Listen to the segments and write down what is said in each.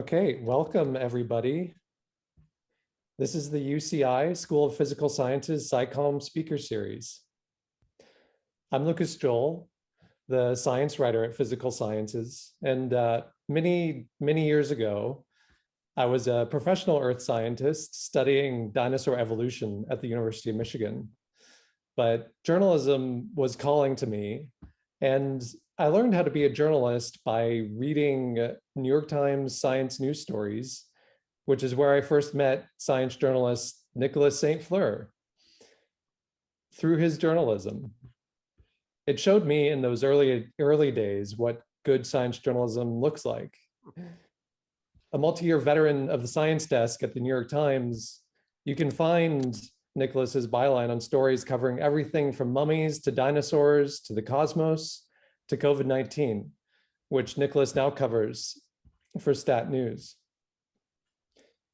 Okay, welcome everybody. This is the UCI School of Physical Sciences SciComm Speaker Series. I'm Lucas Joel, the science writer at Physical Sciences, and many years ago, I was a professional earth scientist studying dinosaur evolution at the University of Michigan. But journalism was calling to me, and I learned how to be a journalist by reading New York Times science news stories, which is where I first met science journalist Nicholas St. Fleur. Through his journalism, it showed me in those early days what good science journalism looks like. A multi-year veteran of the science desk at the New York Times, you can find Nicholas's byline on stories covering everything from mummies to dinosaurs to the cosmos to COVID-19, which Nicholas now covers for Stat News.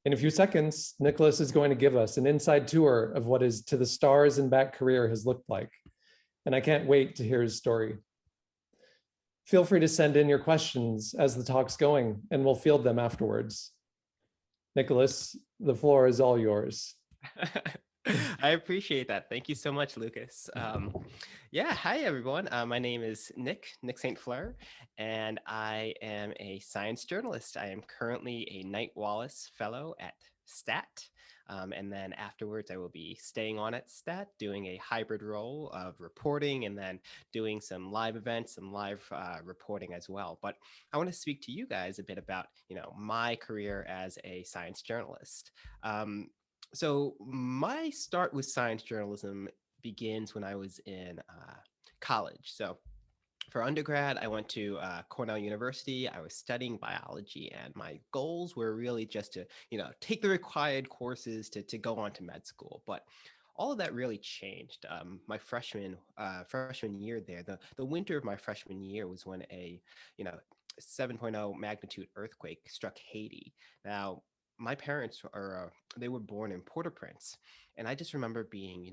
In a few seconds, Nicholas is going to give us an inside tour of what his to the stars and back career has looked like. And I can't wait to hear his story. Feel free to send in your questions as the talk's going, and we'll field them afterwards. Nicholas, the floor is all yours. I appreciate that. Thank you so much, Lucas. Yeah, hi everyone. My name is Nick St. Fleur, and I am a science journalist. I am currently a Knight Wallace Fellow at STAT. And then afterwards, I will be staying on at STAT, doing a hybrid role of reporting and then doing some live events, some live reporting as well. But I want to speak to you guys a bit about, my career as a science journalist. So my start with science journalism begins when I was in college. So for undergrad, I went to Cornell University. I was studying biology, and my goals were really just to, take the required courses to go on to med school. But all of that really changed. My freshman year there, the winter of my freshman year was when a 7.0 magnitude earthquake struck Haiti. Now, my parents they were born in Port-au-Prince, and I just remember being,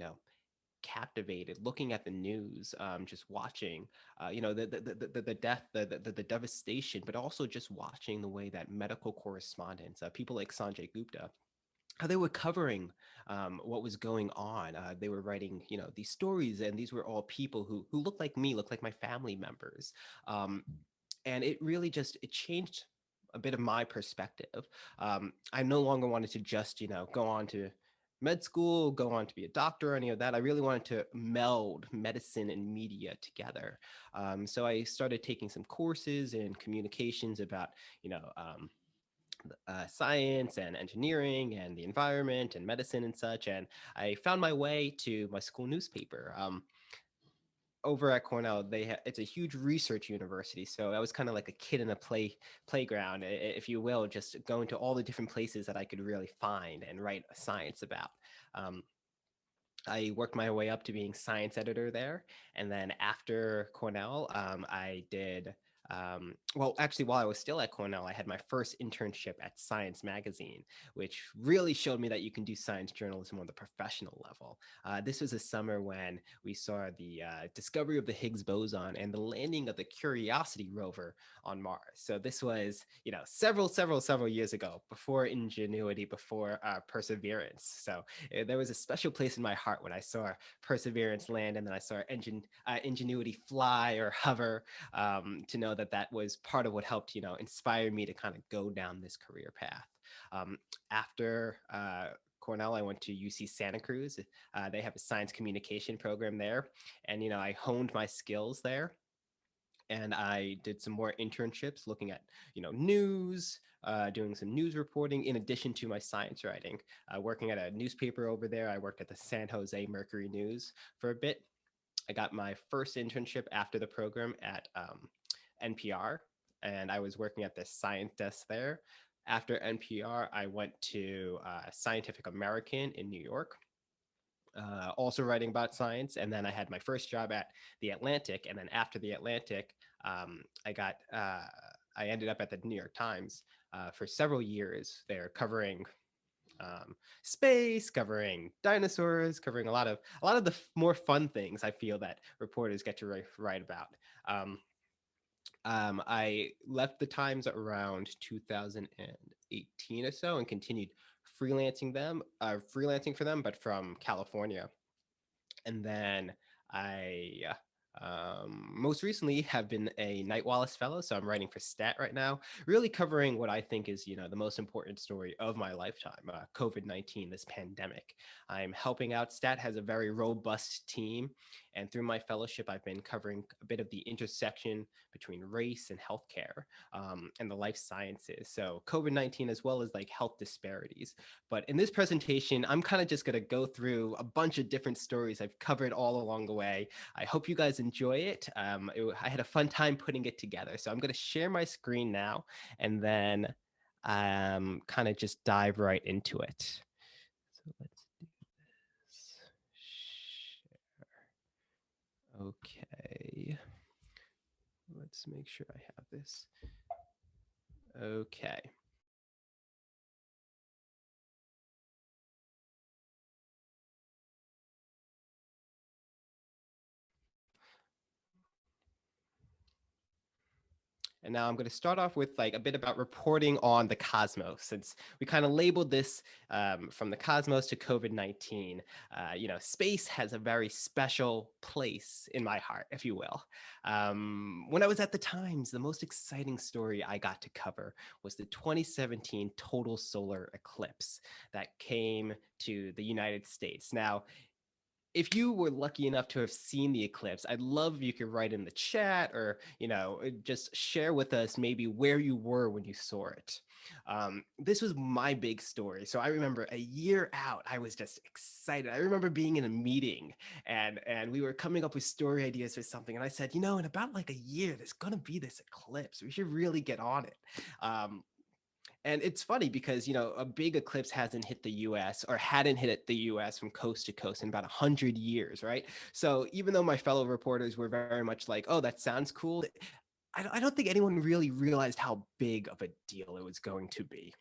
captivated looking at the news, just watching the death, the devastation, but also just watching the way that medical correspondents, people like Sanjay Gupta, how they were covering what was going on. They were writing, these stories, and these were all people who looked like me, looked like my family members. And it really it changed a bit of my perspective. I no longer wanted to just, go on to med school, go on to be a doctor, or any of that. I really wanted to meld medicine and media together. So I started taking some courses in communications about, science and engineering and the environment and medicine and such. And I found my way to my school newspaper. Over at Cornell, it's a huge research university, so I was kind of like a kid in a playground, if you will, just going to all the different places that I could really find and write science about. Um, I worked my way up to being science editor there, and then after Cornell, I did. Well, actually, while I was still at Cornell, I had my first internship at Science Magazine, which really showed me that you can do science journalism on the professional level. This was a summer when we saw the discovery of the Higgs boson and the landing of the Curiosity rover on Mars. So this was, several years ago, before Ingenuity, before Perseverance. So there was a special place in my heart when I saw Perseverance land, and then I saw Ingenuity fly or hover, to know that was part of what helped, inspire me to kind of go down this career path. After Cornell, I went to UC Santa Cruz. They have a science communication program there, and I honed my skills there. And I did some more internships looking at, news, doing some news reporting in addition to my science writing. Working at a newspaper over there, I worked at the San Jose Mercury News for a bit. I got my first internship after the program at NPR, and I was working at the science desk there. After NPR, I went to Scientific American in New York, also writing about science. And then I had my first job at The Atlantic. And then after The Atlantic, I ended up at the New York Times for several years there, covering space, covering dinosaurs, covering a lot of the more fun things I feel that reporters get to write about. I left the Times around 2018 or so and continued freelancing for them, but from California. And then I most recently have been a Night Wallace Fellow, so I'm writing for Stat right now, really covering what I think is, the most important story of my lifetime, COVID-19, this pandemic. I'm helping out. Stat has a very robust team, and through my fellowship, I've been covering a bit of the intersection between race and healthcare, and the life sciences. So COVID-19 as well as like health disparities. But in this presentation, I'm kind of just going to go through a bunch of different stories I've covered all along the way. I hope you guys enjoy it. I had a fun time putting it together. So I'm going to share my screen now and then kind of just dive right into it. So let's do this. Share. Okay. Let's make sure I have this. Okay. And now I'm going to start off with like a bit about reporting on the cosmos, since we kind of labeled this from the cosmos to COVID-19. Space has a very special place in my heart, if you will. When I was at the Times, the most exciting story I got to cover was the 2017 total solar eclipse that came to the United States. Now, if you were lucky enough to have seen the eclipse, I'd love if you could write in the chat or, just share with us maybe where you were when you saw it. This was my big story. So I remember a year out, I was just excited. I remember being in a meeting and we were coming up with story ideas for something. And I said, in about like a year, there's going to be this eclipse. We should really get on it. And it's funny because, a big eclipse hasn't hit the US or hadn't hit the US from coast to coast in about 100 years, right? So even though my fellow reporters were very much like, oh, that sounds cool, I don't think anyone really realized how big of a deal it was going to be.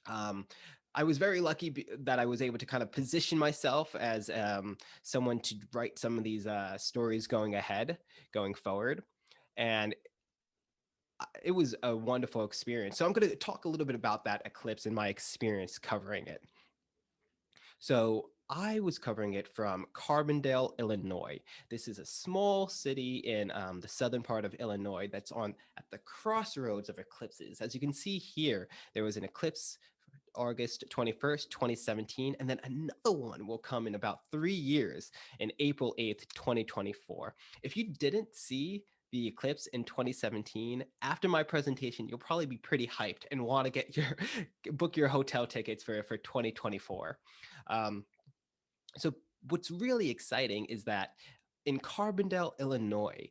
I was very lucky that I was able to kind of position myself as someone to write some of these stories going forward. And it was a wonderful experience. So I'm going to talk a little bit about that eclipse and my experience covering it. So I was covering it from Carbondale, Illinois. This is a small city in the southern part of Illinois that's at the crossroads of eclipses. As you can see here, there was an eclipse August 21st, 2017, and then another one will come in about 3 years in April 8th, 2024. If you didn't see the eclipse in 2017, after my presentation, you'll probably be pretty hyped and want to book your hotel tickets for 2024. So what's really exciting is that in Carbondale, Illinois,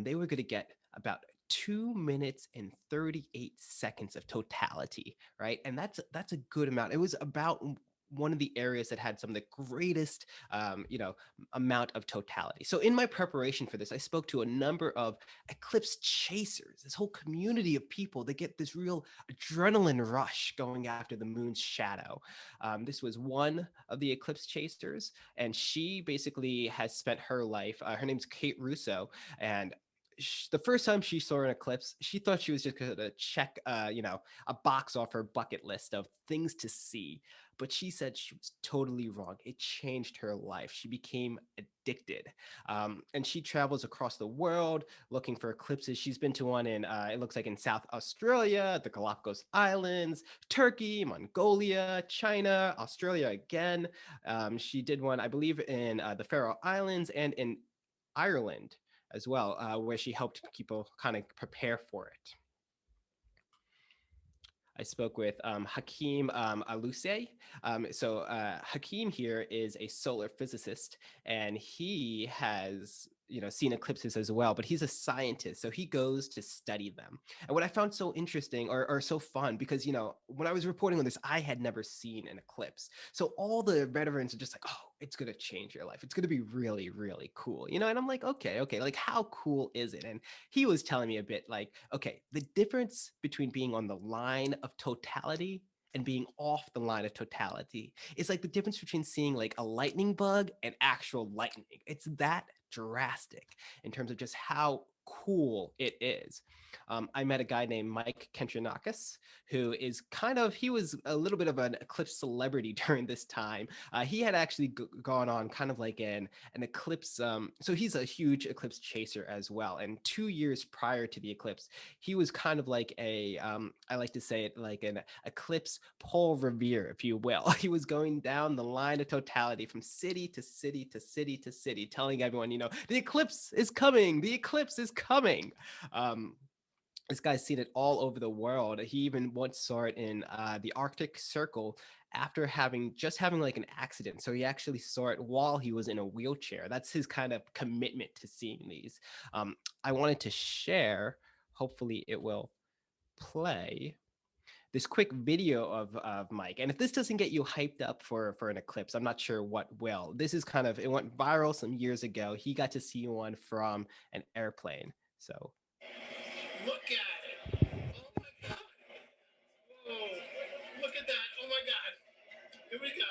they were going to get about 2 minutes and 38 seconds of totality, right? And that's a good amount. It was about one of the areas that had some of the greatest, amount of totality. So in my preparation for this, I spoke to a number of eclipse chasers, this whole community of people that get this real adrenaline rush going after the moon's shadow. This was one of the eclipse chasers, and she basically has spent her life, her name's Kate Russo, and the first time she saw an eclipse, she thought she was just going to check, a box off her bucket list of things to see. But she said she was totally wrong. It changed her life. She became addicted. And she travels across the world looking for eclipses. She's been to one in, it looks like in South Australia, the Galapagos Islands, Turkey, Mongolia, China, Australia again. She did one, I believe, in the Faroe Islands and in Ireland as well, where she helped people kind of prepare for it. I spoke with Hakeem Aluse. Hakeem here is a solar physicist, and he has seen eclipses as well, but he's a scientist, so he goes to study them. And what I found so interesting or so fun, because when I was reporting on this, I had never seen an eclipse, so all the veterans are just like, oh, it's going to change your life, it's going to be really, really cool, and I'm like, okay, like how cool is it? And he was telling me a bit like, okay, the difference between being on the line of totality and being off the line of totality is like the difference between seeing like a lightning bug and actual lightning. It's that drastic in terms of just how cool it is. I met a guy named Mike Kentrinakis, who is he was a little bit of an eclipse celebrity during this time. He had actually gone on kind of like an eclipse. So he's a huge eclipse chaser as well. And 2 years prior to the eclipse, he was kind of like I like to say it like an eclipse Paul Revere, if you will. He was going down the line of totality from city to city to city to city, telling everyone, the eclipse is coming. The eclipse is coming. This guy's seen it all over the world. He even once saw it in the Arctic Circle after having like an accident. So he actually saw it while he was in a wheelchair. That's his kind of commitment to seeing these. I wanted to share, hopefully it will play, this quick video of Mike. And if this doesn't get you hyped up for an eclipse, I'm not sure what will. This is it went viral some years ago. He got to see one from an airplane. So look at it. Oh my God. Whoa. Look at that. Oh my God. Here we go.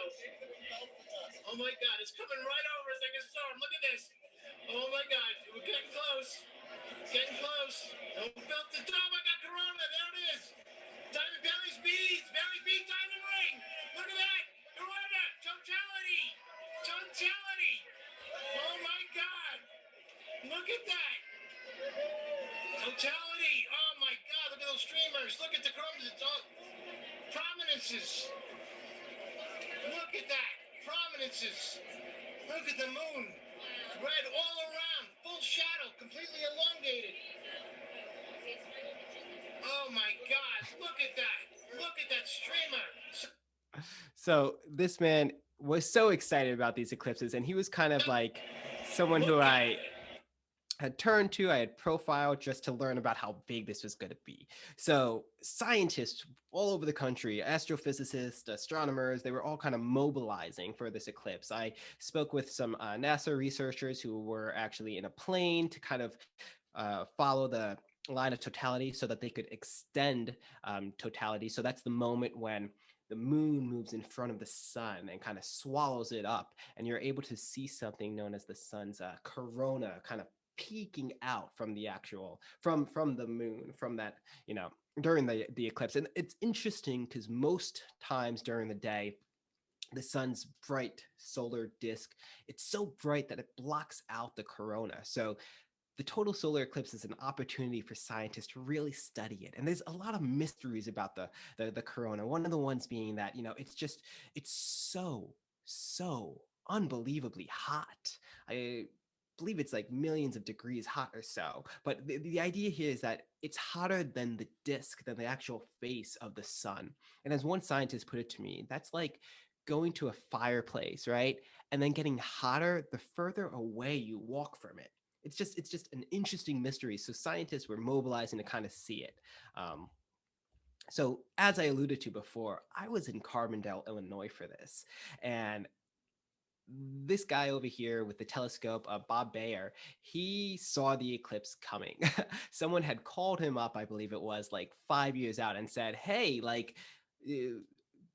Oh my God. It's coming right over us like a storm. Look at this. Oh my God. We're getting close. Getting close. Don't build the dome. I got corona. There it is. Diamond Belly's beads. Belly's beads. Diamond ring. Look at that. Corona. Totality. Totality. Oh my God. Look at that. Totality. Oh my God, look at those streamers. Look at the prominences. Look at that. Prominences. Look at the moon. Red all around. Full shadow. Completely elongated. Oh my God. Look at that. Look at that streamer. So this man was so excited about these eclipses, and he was kind of like someone who I had turned to, I had profiled just to learn about how big this was going to be. So scientists all over the country, astrophysicists, astronomers, they were all kind of mobilizing for this eclipse. I spoke with some NASA researchers who were actually in a plane to kind of follow the line of totality so that they could extend totality. So that's the moment when the moon moves in front of the sun and kind of swallows it up, and you're able to see something known as the sun's corona kind of peeking out from the actual from the moon, from that, during the eclipse. And it's interesting because most times during the day, the sun's bright solar disk, it's so bright that it blocks out the corona. So the total solar eclipse is an opportunity for scientists to really study it. And there's a lot of mysteries about the corona. One of the ones being that, it's so unbelievably hot. I believe it's like millions of degrees hot or so. But the idea here is that it's hotter than the disk, than the actual face of the sun. And as one scientist put it to me, that's like going to a fireplace, right? And then getting hotter the further away you walk from it. It's just an interesting mystery. So scientists were mobilizing to kind of see it. So as I alluded to before, I was in Carbondale, Illinois for this. And this guy over here with the telescope, Bob Bayer, he saw the eclipse coming. Someone had called him up, I believe it was like 5 years out, and said, hey, like, do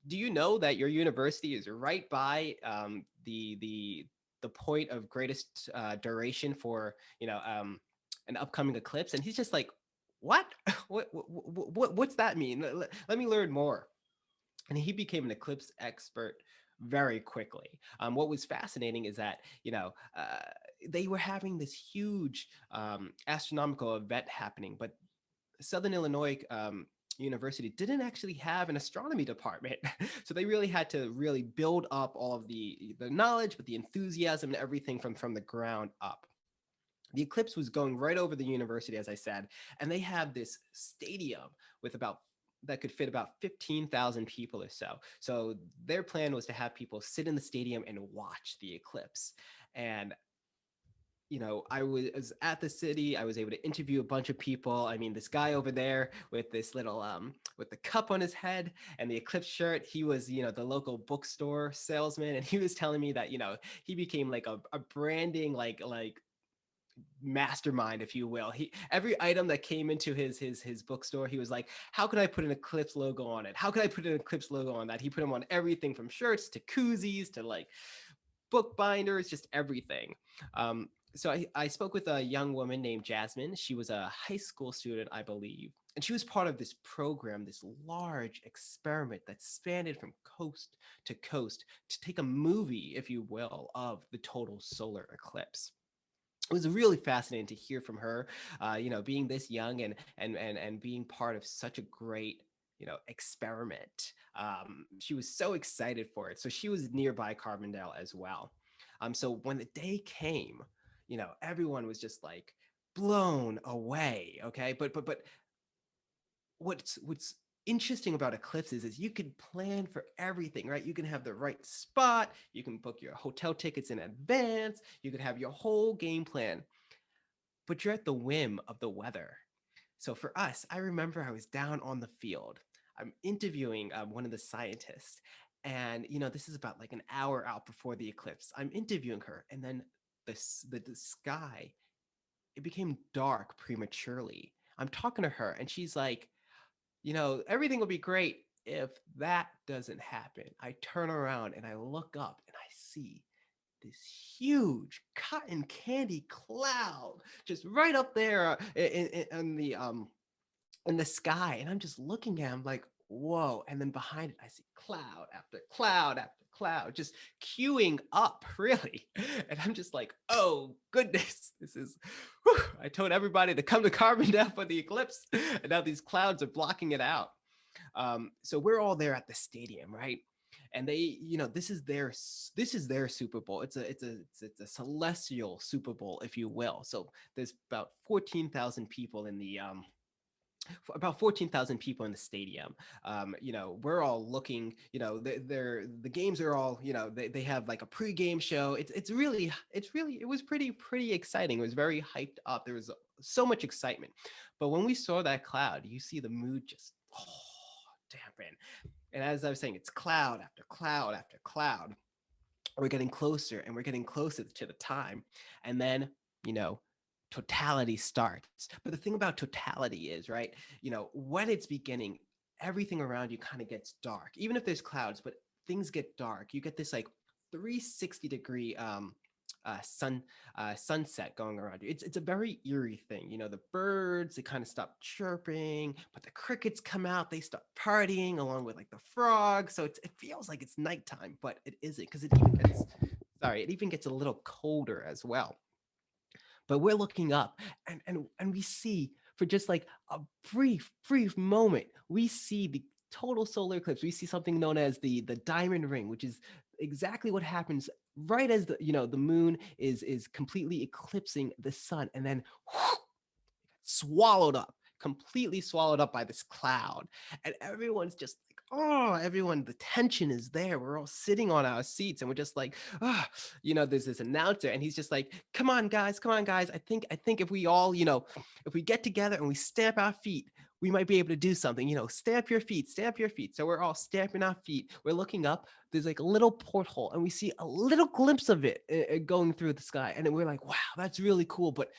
you know that your university is right by the point of greatest duration for an upcoming eclipse? And he's just like, what? What's that mean? Let me learn more. And he became an eclipse expert very quickly. What was fascinating is that they were having this huge astronomical event happening, but Southern Illinois University didn't actually have an astronomy department. So they really had to really build up all of the knowledge, but the enthusiasm and everything from the ground up. The eclipse was going right over the university, as I said, and they have this stadium with that could fit about 15,000 people or so. So their plan was to have people sit in the stadium and watch the eclipse. And I was at the city. I was able to interview a bunch of people. I mean, this guy over there with this little with the cup on his head and the eclipse shirt, he was the local bookstore salesman, and he was telling me that he became like a branding like mastermind, if you will. Every item that came into his bookstore, he was like, how can I put an eclipse logo on it? How can I put an eclipse logo on that? He put them on everything from shirts to koozies to like book binders, just everything. So I spoke with a young woman named Jasmine. She was a high school student, I believe. And she was part of this program, this large experiment that spanned from coast to take a movie, if you will, of the total solar eclipse. It was really fascinating to hear from her, being this young and being part of such a great experiment. She was so excited for it. So she was nearby Carbondale as well. So when the day came, everyone was just like blown away. Okay, but what's interesting about eclipses is you can plan for everything, right? You can have the right spot, you can book your hotel tickets in advance, you could have your whole game plan, but you're at the whim of the weather. So for us, I remember I was down on the field. I'm interviewing one of the scientists, and this is about like an hour out before the eclipse. I'm interviewing her, and then the sky, it became dark prematurely. I'm talking to her, and she's like, everything will be great if that doesn't happen. I turn around and I look up and I see this huge cotton candy cloud just right up there in the sky, and I'm just looking at him like, whoa. And then behind it, I see cloud after cloud after cloud, just queuing up, really. And I'm just like, oh goodness, this is. Whew. I told everybody to come to Carbondale for the eclipse, and now these clouds are blocking it out. So we're all there at the stadium, right? And they, this is their Super Bowl. It's a celestial Super Bowl, if you will. So there's about 14,000 people in the about 14,000 people in the stadium. We're all looking, the games are all, they have like a pregame show. It was pretty exciting. It was very hyped up. There was so much excitement. But when we saw that cloud, you see the mood just dampen. And as I was saying, it's cloud after cloud after cloud. We're getting closer and we're getting closer to the time. And then, you know, totality starts. But the thing about totality is, right, when it's beginning, everything around you kind of gets dark, even if there's clouds, but things get dark. You get this like 360-degree sunset going around you. It's a very eerie thing. The birds, they kind of stop chirping, but the crickets come out. They start partying along with like the frogs. So it feels like it's nighttime, but it isn't, because it even gets a little colder as well. But we're looking up, and we see, for just like a brief moment, we see the total solar eclipse. We see something known as the diamond ring, which is exactly what happens right as the moon is completely eclipsing the sun, and then swallowed up, completely swallowed up by this cloud. And everyone's just like, oh, everyone, the tension is there. We're all sitting on our seats and we're just like, oh, there's this announcer and he's just like, come on, guys, come on, guys. I think if we all, if we get together and we stamp our feet, we might be able to do something. Stamp your feet, stamp your feet. So we're all stamping our feet. We're looking up. There's like a little porthole, and we see a little glimpse of it going through the sky. And then we're like, wow, that's really cool. But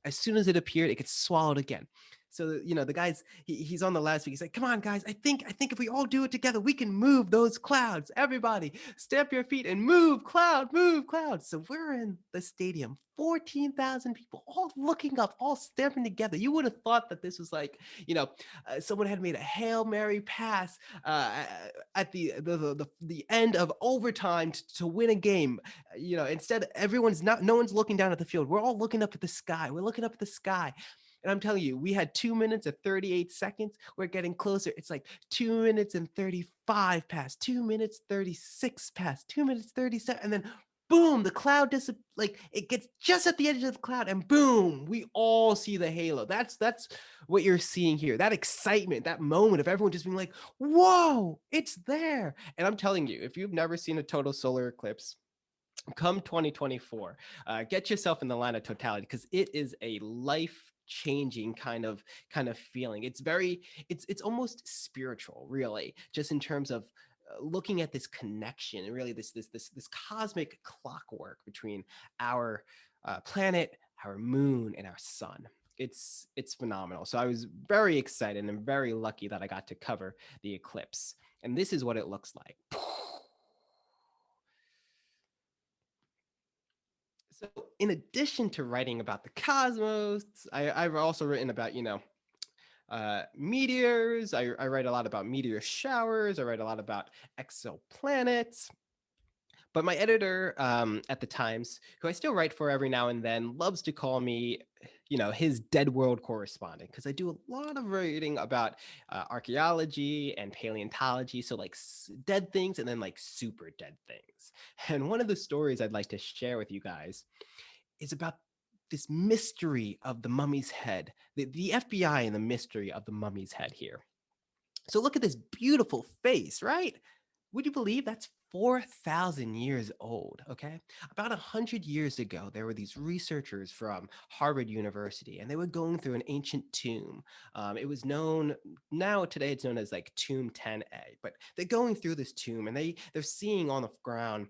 as soon as it appeared, it gets swallowed again. So the guys, he's on the last week. He's like, come on, guys. I think if we all do it together, we can move those clouds. Everybody, stamp your feet and move cloud, move cloud. So we're in the stadium, 14,000 people, all looking up, all stamping together. You would have thought that this was like, someone had made a Hail Mary pass at the end of overtime to win a game. Instead, no one's looking down at the field. We're all looking up at the sky. We're looking up at the sky. And I'm telling you, we had 2 minutes and 38 seconds. We're getting closer. It's like 2 minutes and 35 past, 2 minutes 36 past, 2 minutes 37, and then boom, the cloud like it gets just at the edge of the cloud, and boom, we all see the halo. That's what you're seeing here. That excitement, that moment of everyone just being like, "Whoa, it's there!" And I'm telling you, if you've never seen a total solar eclipse, come 2024, get yourself in the line of totality, because it is a life changing kind of feeling. It's almost spiritual, really, just in terms of looking at this connection and really this cosmic clockwork between our planet, our moon, and our sun. It's phenomenal. So I was very excited and very lucky that I got to cover the eclipse. And this is what it looks like. So, in addition to writing about the cosmos, I've also written about, meteors. I write a lot about meteor showers. I write a lot about exoplanets. But my editor at the Times, who I still write for every now and then, loves to call me, his Deadworld Correspondent, because I do a lot of writing about archaeology and paleontology. So, like dead things and then like super dead things. And one of the stories I'd like to share with you guys is about this mystery of the mummy's head, the FBI and the mystery of the mummy's head here. So look at this beautiful face, right? Would you believe that's 4,000 years old? Okay. About 100 years ago, there were these researchers from Harvard University, and they were going through an ancient tomb. It was known, now today it's known as like Tomb 10A, but they're going through this tomb and they're seeing on the ground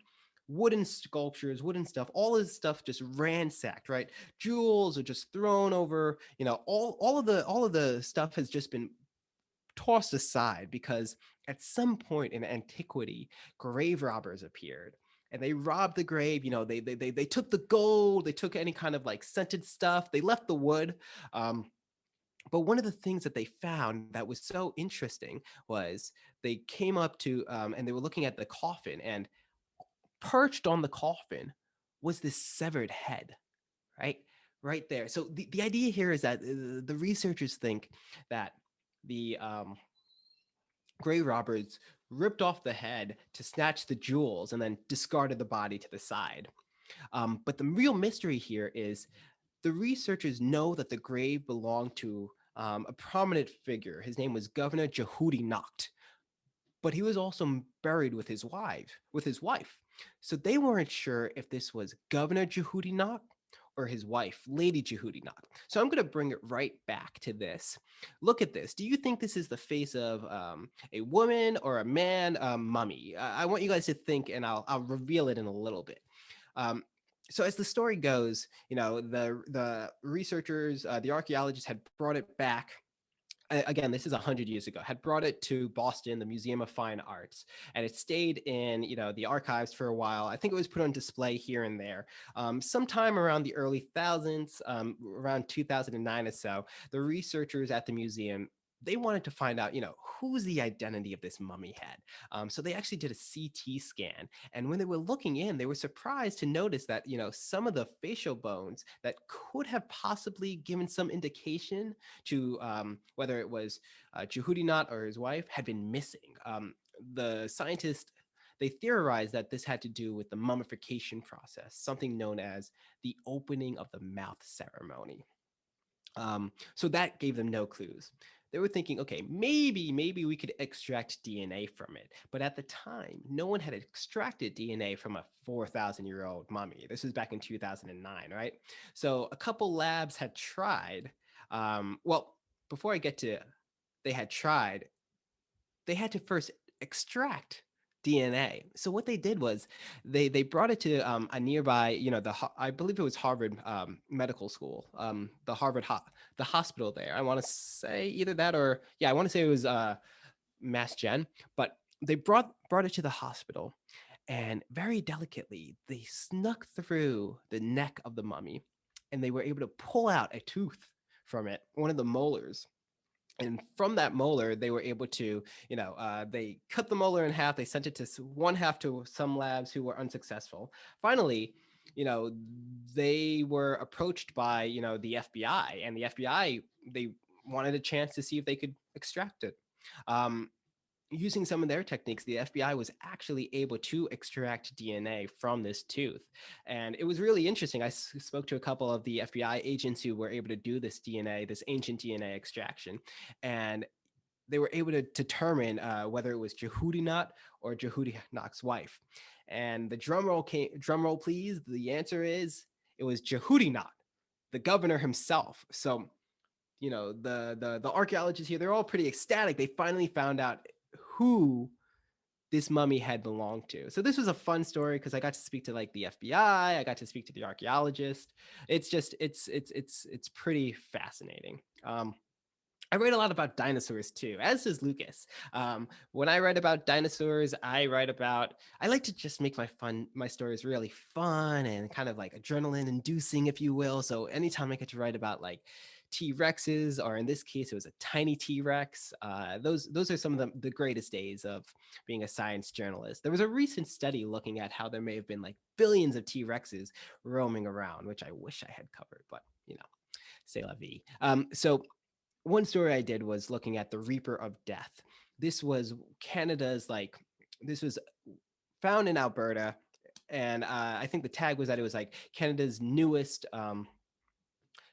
wooden sculptures, wooden stuff, all this stuff just ransacked, right? Jewels are just thrown over, all of the stuff has just been tossed aside because at some point in antiquity, grave robbers appeared and they robbed the grave. They took the gold, they took any kind of like scented stuff, they left the wood. But one of the things that they found that was so interesting was they came up to and they were looking at the coffin, and perched on the coffin was this severed head, right? Right there. So the idea here is that the researchers think that the grave robbers ripped off the head to snatch the jewels and then discarded the body to the side. But the real mystery here is the researchers know that the grave belonged to a prominent figure. His name was Governor Jehudi Noct, but he was also buried with his wife. So they weren't sure if this was Governor Jehudi Noct or his wife, Lady Jehudi Noct. So I'm going to bring it right back to this. Look at this. Do you think this is the face of a woman or a man mummy? I want you guys to think, and I'll reveal it in a little bit. Um, so as the story goes, the researchers, the archaeologists had brought it back. Again, this is 100 years ago, had brought it to Boston, the Museum of Fine Arts, and it stayed in, the archives for a while. I think it was put on display here and there. Sometime around the early thousands, around 2009 or so, the researchers at the museum, they wanted to find out, who's the identity of this mummy head. So they actually did a CT scan. And when they were looking in, they were surprised to notice that, some of the facial bones that could have possibly given some indication to whether it was Jehudi Noct or his wife had been missing. The scientists, they theorized that this had to do with the mummification process, something known as the opening of the mouth ceremony. So that gave them no clues. They were thinking, okay, maybe we could extract DNA from it. But at the time, no one had extracted DNA from a 4,000-year-old mummy. This was back in 2009, right? So a couple labs had tried. Well, before I get to they had tried, they had to first extract DNA. So what they did was they brought it to a nearby, I believe it was Harvard Medical School, the hospital there. I want to say either that or I want to say it was Mass Gen, but they brought it to the hospital, and very delicately they snuck through the neck of the mummy, and they were able to pull out a tooth from it, one of the molars. And from that molar, they were able to, they cut the molar in half. They sent it to one half to some labs who were unsuccessful. Finally, they were approached by, the FBI, and the FBI, they wanted a chance to see if they could extract it. Using some of their techniques, the FBI was actually able to extract DNA from this tooth. And it was really interesting. I spoke to a couple of the FBI agents who were able to do this DNA, this ancient DNA extraction. And they were able to determine whether it was Jehudi Noct or Jehudi Noct's wife. And the drum roll, please. The answer is it was Jehudi Noct, the governor himself. So, the archaeologists here, they're all pretty ecstatic. They finally found out who this mummy head belonged to. So this was a fun story because I got to speak to like the FBI, I got to speak to the archaeologist. It's just it's pretty fascinating. I write a lot about dinosaurs too, as does Lucas. When I write about dinosaurs, I like to just make my stories really fun and kind of like adrenaline inducing, if you will. So anytime I get to write about like T-Rexes, or in this case, it was a tiny T-Rex, those are some of the greatest days of being a science journalist. There was a recent study looking at how there may have been like billions of T-Rexes roaming around, which I wish I had covered, but c'est la vie. So one story I did was looking at the Reaper of Death. This was this was found in Alberta. And I think the tag was that it was like Canada's newest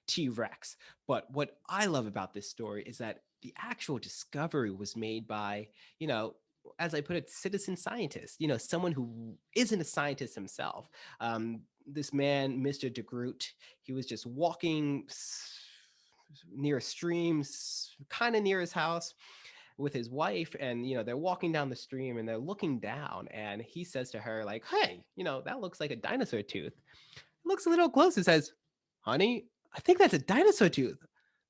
T-Rex. But what I love about this story is that the actual discovery was made by, as I put it, citizen scientist, someone who isn't a scientist himself. This man, Mr. DeGroot, he was just walking near a stream, kind of near his house, with his wife, and they're walking down the stream and they're looking down, and he says to her like, hey, that looks like a dinosaur tooth. Looks a little close and says, honey, I think that's a dinosaur tooth.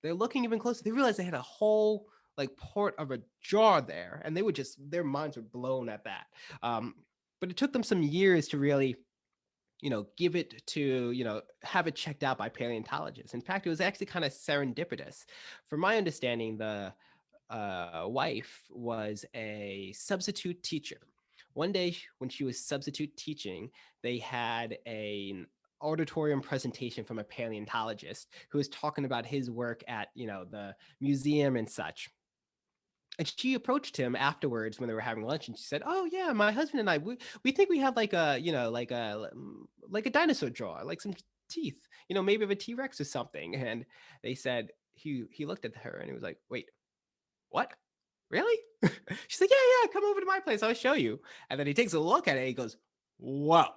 They're looking even closer. They realize they had a whole like part of a jaw there, and their minds were blown at that. But it took them some years to really give it to, have it checked out by paleontologists. In fact, it was actually kind of serendipitous. From my understanding, the wife was a substitute teacher. One day when she was substitute teaching, they had an auditorium presentation from a paleontologist who was talking about his work at, the museum and such. And she approached him afterwards when they were having lunch, and she said, "Oh yeah, my husband and I, we think we have like a, like a dinosaur jaw, like some teeth, maybe of a T-Rex or something." And they said he looked at her and he was like, "Wait, what? Really?" She's like, "Yeah, come over to my place. I'll show you." And then he takes a look at it. And he goes, "Whoa."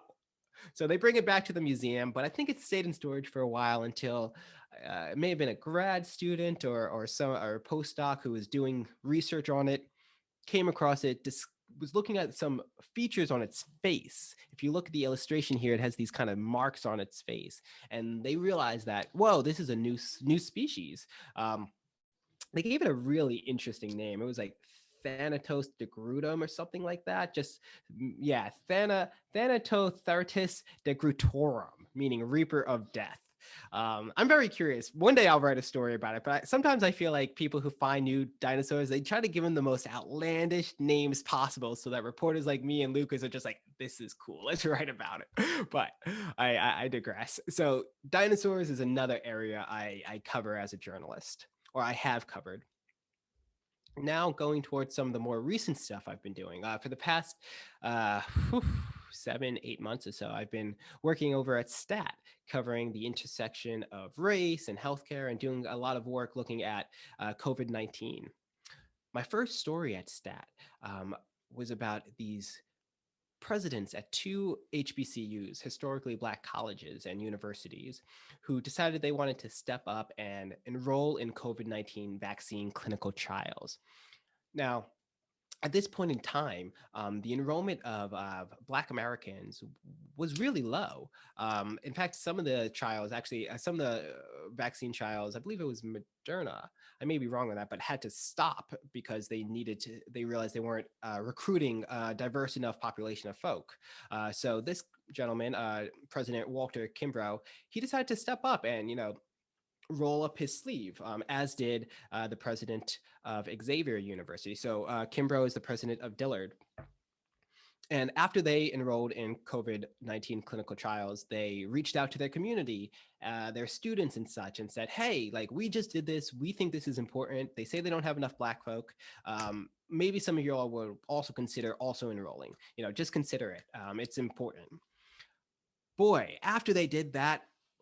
So they bring it back to the museum, but I think it stayed in storage for a while until it may have been a grad student or a postdoc who was doing research on it, came across it, was looking at some features on its face. If you look at the illustration here, it has these kind of marks on its face, and they realized that, whoa, this is a new species. They gave it a really interesting name. It was like Thanatos degrutum or something like that. Just yeah, Thanatothertus degrutorum, meaning reaper of death. I'm very curious. One day I'll write a story about it, but sometimes I feel like people who find new dinosaurs, they try to give them the most outlandish names possible so that reporters like me and Lucas are just like, this is cool, let's write about it. But I digress. So dinosaurs is another area I cover as a journalist, or I have covered. Now going towards some of the more recent stuff I've been doing. For the past 7-8 months or so, I've been working over at STAT, covering the intersection of race and healthcare, and doing a lot of work looking at COVID-19. My first story at STAT was about these presidents at 2 HBCUs, historically Black colleges and universities, who decided they wanted to step up and enroll in COVID-19 vaccine clinical trials. Now, at this point in time, the enrollment of Black Americans was really low. In fact, some of the trials, actually, some of the vaccine trials, I believe it was Moderna, I may be wrong on that, but had to stop because they realized they weren't recruiting a diverse enough population of folk. So this gentleman, President Walter Kimbrough, he decided to step up and, roll up his sleeve, as did the president of Xavier University. So Kimbrough is the president of Dillard. And after they enrolled in COVID-19 clinical trials, they reached out to their community, their students and such, and said, hey, like, we just did this. We think this is important. They say they don't have enough Black folk. Maybe some of you all will also consider also enrolling. Just consider it. It's important. Boy, after they did that,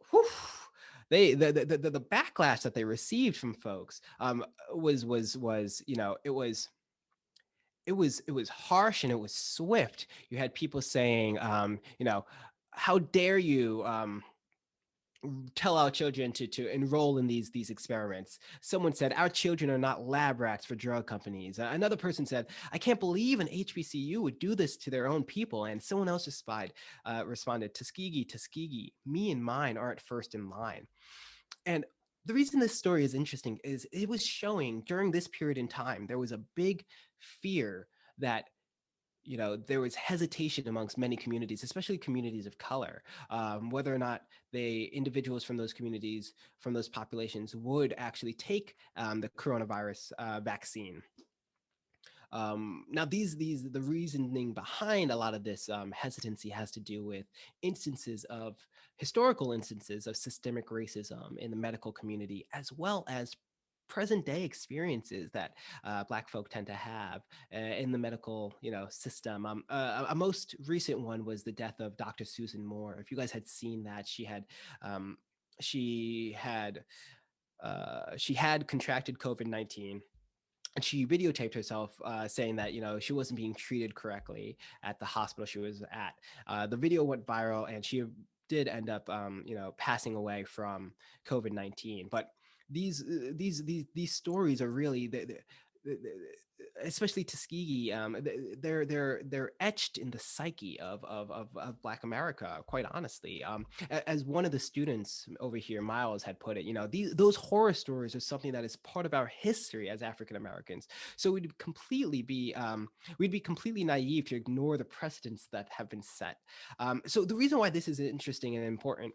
whew, the backlash that they received from folks was it was harsh and it was swift. You had people saying, how dare you tell our children to enroll in these experiments. Someone said, our children are not lab rats for drug companies. Another person said, I can't believe an HBCU would do this to their own people. And someone else responded, Tuskegee, me and mine aren't first in line. And the reason this story is interesting is it was showing during this period in time, there was a big fear that there was hesitation amongst many communities, especially communities of color, whether or not the individuals from those communities, from those populations, would actually take the coronavirus vaccine. Now, the reasoning behind a lot of this hesitancy has to do with historical instances of systemic racism in the medical community, as well as present day experiences that Black folk tend to have in the medical, system. A most recent one was the death of Dr. Susan Moore. If you guys had seen that, um, she had she had contracted COVID-19, and she videotaped herself saying that she wasn't being treated correctly at the hospital she was at. The video went viral, and she did end up passing away from COVID-19. But these stories are really especially Tuskegee, they're etched in the psyche of Black America, quite honestly. As one of the students over here, Miles, had put it, those horror stories are something that is part of our history as African Americans. So we'd be completely naive to ignore the precedents that have been set. So the reason why this is interesting and important,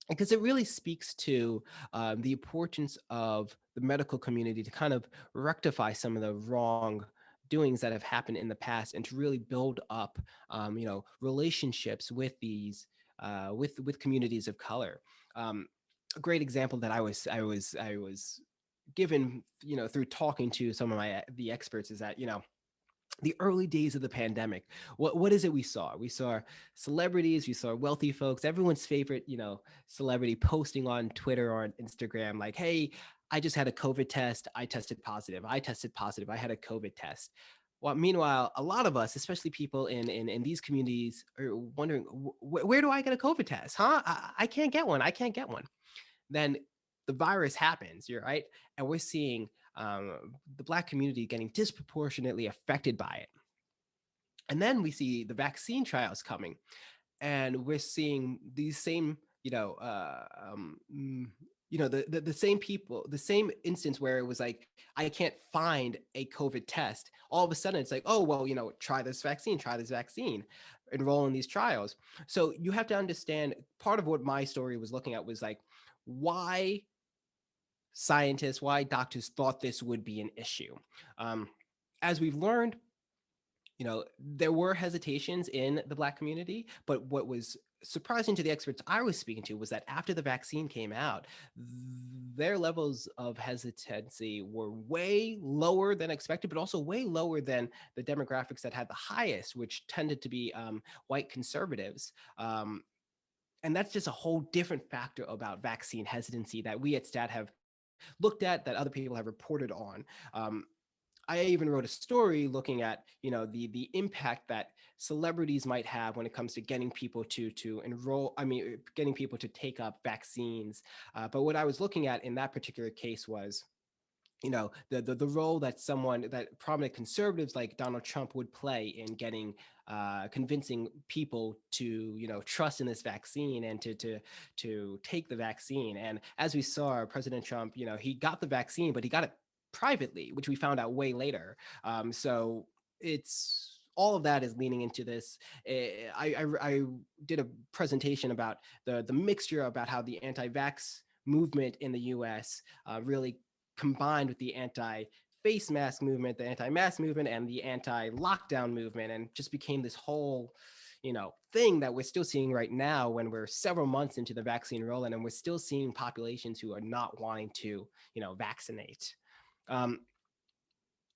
because it really speaks to the importance of the medical community to kind of rectify some of the wrong doings that have happened in the past, and to really build up, relationships with these with communities of color. A great example that I was given, through talking to some of the experts, is that the early days of the pandemic, what is it we saw? We saw celebrities, we saw wealthy folks, everyone's favorite, celebrity posting on Twitter or on Instagram, like, hey, I just had a COVID test. I tested positive. I tested positive. I had a COVID test. Well, meanwhile, a lot of us, especially people in these communities, are wondering, where do I get a COVID test? Huh? I can't get one. I can't get one. Then the virus happens, you're right. And we're seeing the Black community getting disproportionately affected by it. And then we see the vaccine trials coming, and we're seeing these same, the same people, the same instance where it was like, I can't find a COVID test. All of a sudden, it's like, oh, well, try this vaccine, enroll in these trials. So you have to understand, part of what my story was looking at was like, why scientists, why doctors thought this would be an issue. Um, as we've learned, there were hesitations in the Black community, but what was surprising to the experts I was speaking to was that after the vaccine came out, their levels of hesitancy were way lower than expected, but also way lower than the demographics that had the highest, which tended to be white conservatives. And that's just a whole different factor about vaccine hesitancy that we at STAT have looked at, that other people have reported on. I even wrote a story looking at the impact that celebrities might have when it comes to getting people to enroll. I mean, getting people to take up vaccines. But what I was looking at in that particular case was, the role that prominent conservatives like Donald Trump would play in getting convincing people to trust in this vaccine and to take the vaccine. And as we saw, President Trump, he got the vaccine, but he got it privately, which we found out way later. So it's all of that is leaning into this. I did a presentation about the mixture, about how the anti-vax movement in the U.S. Really combined with the anti-face mask movement, the anti-mask movement, and the anti-lockdown movement, and just became this whole thing that we're still seeing right now when we're several months into the vaccine rollout, and we're still seeing populations who are not wanting to vaccinate. Um,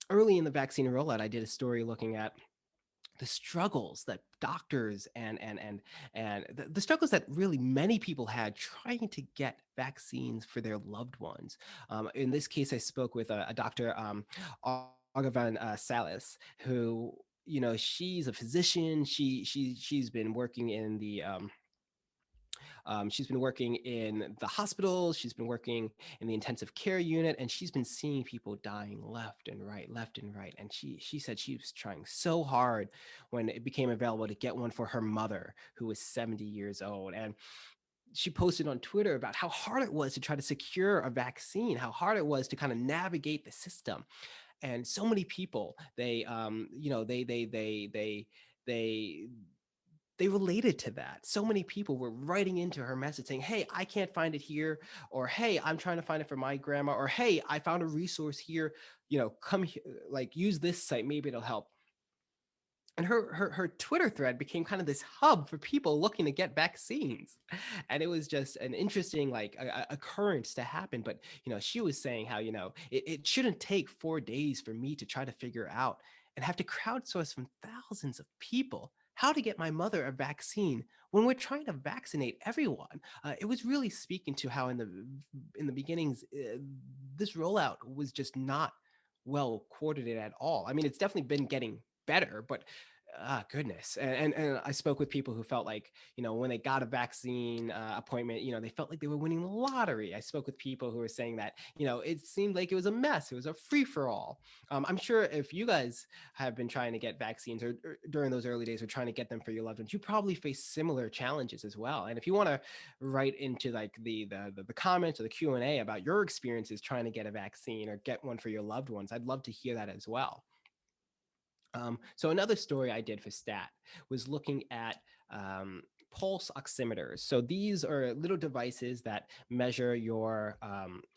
Early in the vaccine rollout, I did a story looking at the struggles that doctors and the struggles that really many people had trying to get vaccines for their loved ones. In this case, I spoke with a doctor, Argavan Salas, who she's a physician. She's been working in the she's been working in the hospital. She's been working in the intensive care unit, and she's been seeing people dying left and right, left and right. And she said she was trying so hard when it became available to get one for her mother, who was 70 years old. And she posted on Twitter about how hard it was to try to secure a vaccine, how hard it was to kind of navigate the system. And so many people, they they related to that. So many people were writing into her message saying, hey, I can't find it here, or hey, I'm trying to find it for my grandma, or hey, I found a resource here, come here, like use this site, maybe it'll help. And her Twitter thread became kind of this hub for people looking to get vaccines. And it was just an interesting like occurrence to happen. But she was saying how it shouldn't take 4 days for me to try to figure out and have to crowdsource from thousands of people how to get my mother a vaccine when we're trying to vaccinate everyone. It was really speaking to how in the beginnings this rollout was just not well coordinated at all. I mean, it's definitely been getting better, but goodness. And I spoke with people who felt like, when they got a vaccine appointment, they felt like they were winning the lottery. I spoke with people who were saying that, it seemed like it was a mess. It was a free for all. I'm sure if you guys have been trying to get vaccines or during those early days or trying to get them for your loved ones, you probably face similar challenges as well. And if you want to write into like the comments or the Q&A about your experiences trying to get a vaccine or get one for your loved ones, I'd love to hear that as well. So another story I did for STAT was looking at pulse oximeters. So these are little devices that measure your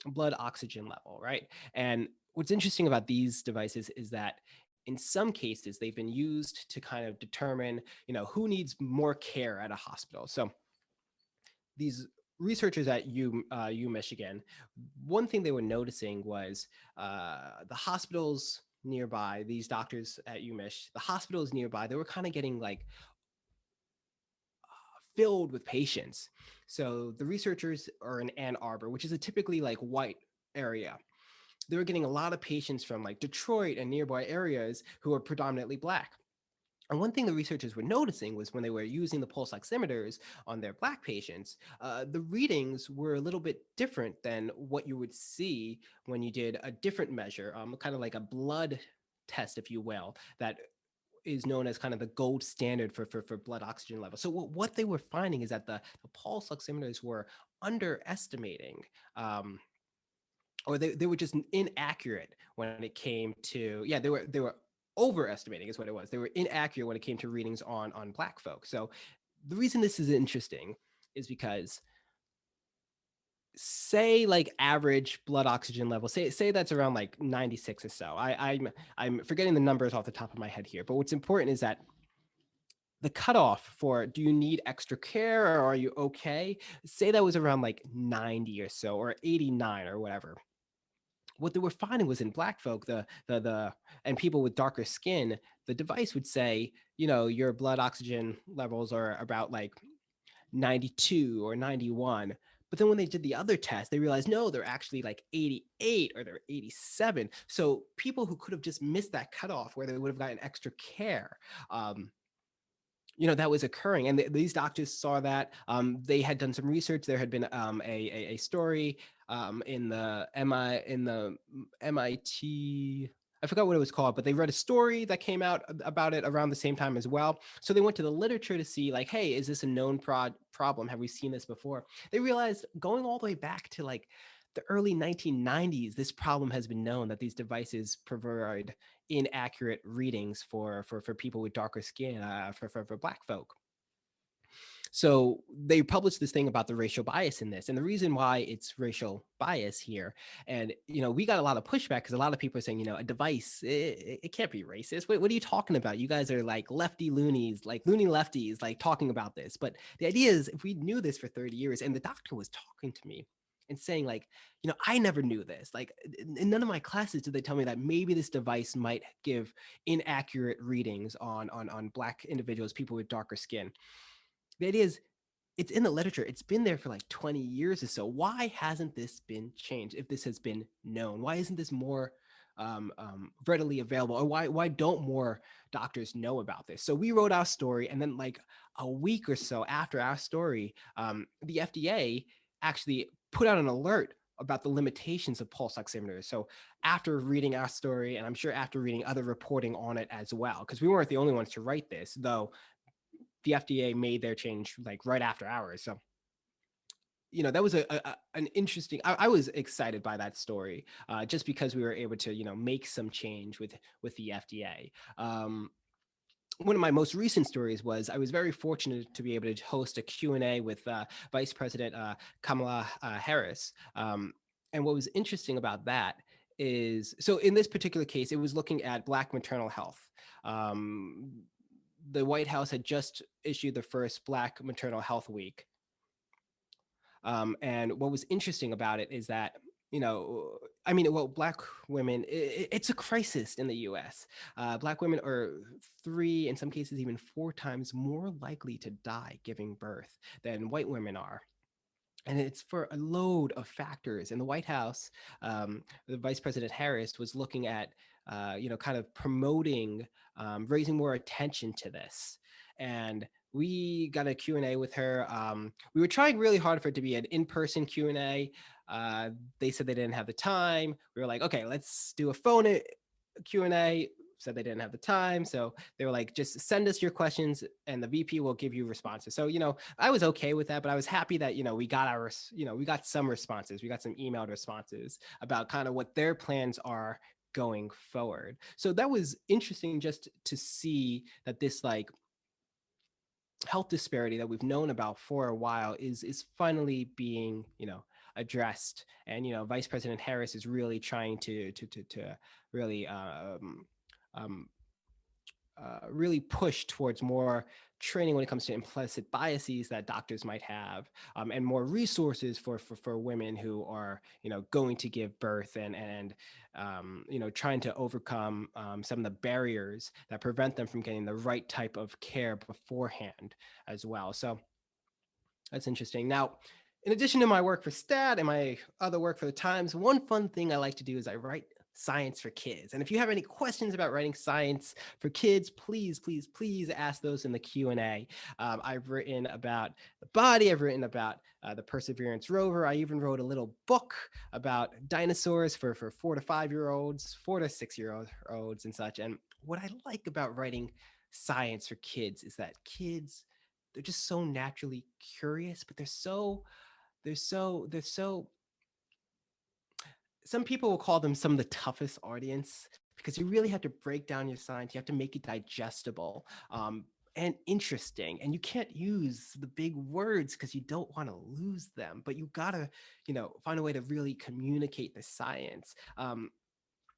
blood oxygen level, right? And what's interesting about these devices is that in some cases they've been used to kind of determine, who needs more care at a hospital. So these researchers at U Michigan, one thing they were noticing was the hospitals nearby, these doctors at UMich, the hospitals nearby, they were kind of getting like filled with patients. So the researchers are in Ann Arbor, which is a typically like white area. They were getting a lot of patients from like Detroit and nearby areas who are predominantly Black. And one thing the researchers were noticing was when they were using the pulse oximeters on their Black patients, the readings were a little bit different than what you would see when you did a different measure, kind of like a blood test, if you will, that is known as kind of the gold standard for blood oxygen level. So what they were finding is that the pulse oximeters were underestimating, or they were just inaccurate when it came to, yeah, they were overestimating is what it was. They were inaccurate when it came to readings on Black folk. So the reason this is interesting is because say like average blood oxygen level, say that's around like 96 or so. I'm forgetting the numbers off the top of my head here, but what's important is that the cutoff for do you need extra care or are you okay? Say that was around like 90 or so, or 89 or whatever. What they were finding was in Black folk, the and people with darker skin, the device would say, your blood oxygen levels are about like 92 or 91. But then when they did the other test, they realized no, they're actually like 88 or they're 87. So people who could have just missed that cutoff where they would have gotten extra care, that was occurring. And these doctors saw that. They had done some research. There had been a story in the MIT. I forgot what it was called, but they read a story that came out about it around the same time as well. So they went to the literature to see like, hey, is this a known problem? Have we seen this before? They realized going all the way back to like the early 1990s, this problem has been known that these devices provide inaccurate readings for people with darker skin, for Black folk. So they published this thing about the racial bias in this, and the reason why it's racial bias here, and we got a lot of pushback because a lot of people are saying, a device, it can't be racist. What are you talking about? You guys are like lefty loonies, like loony lefties, like talking about this. But the idea is, if we knew this for 30 years, and the doctor was talking to me and saying like, I never knew this. Like in none of my classes did they tell me that maybe this device might give inaccurate readings on Black individuals, people with darker skin. The idea is, it's in the literature. It's been there for like 20 years or so. Why hasn't this been changed? If this has been known, why isn't this more readily available? Or why don't more doctors know about this? So we wrote our story, and then like a week or so after our story, the FDA actually put out an alert about the limitations of pulse oximeters. So after reading our story, and I'm sure after reading other reporting on it as well, because we weren't the only ones to write this, though the FDA made their change like right after ours. So that was an interesting. I was excited by that story, just because we were able to make some change with the FDA. One of my most recent stories was I was very fortunate to be able to host a Q&A with Vice President Kamala Harris. And what was interesting about that is, so in this particular case, it was looking at Black maternal health. Um, the White House had just issued the first Black maternal health week. And what was interesting about it is that, I mean, well, Black women, it's a crisis in the US. Black women are 3, in some cases, even 4 times more likely to die giving birth than white women are. And it's for a load of factors. In the White House, the Vice President Harris was looking at, kind of promoting, raising more attention to this. And we got a Q&A with her. We were trying really hard for it to be an in-person Q&A. They said they didn't have the time. We were like, okay, let's do a phone Q&A. Said they didn't have the time. So they were like, just send us your questions and the VP will give you responses. So, I was okay with that, but I was happy that, we got we got some responses. We got some emailed responses about kind of what their plans are going forward. So that was interesting just to see that this like health disparity that we've known about for a while is finally being, addressed. And, Vice President Harris is really trying to really really push towards more training when it comes to implicit biases that doctors might have, and more resources for women who are going to give birth, and trying to overcome some of the barriers that prevent them from getting the right type of care beforehand as well. So that's interesting. Now, in addition to my work for STAT and my other work for the Times, one fun thing I like to do is I write science for kids. And if you have any questions about writing science for kids, please ask those in the Q&A. I've written about the body. I've written about the Perseverance rover. I even wrote a little book about dinosaurs for 4 to 5-year-olds, 4 to 6-year-olds and such. And what I like about writing science for kids is that kids, they're just so naturally curious, but they're so some people will call them some of the toughest audience, because you really have to break down your science. You have to make it digestible and interesting. And you can't use the big words because you don't want to lose them, but you gotta, find a way to really communicate the science.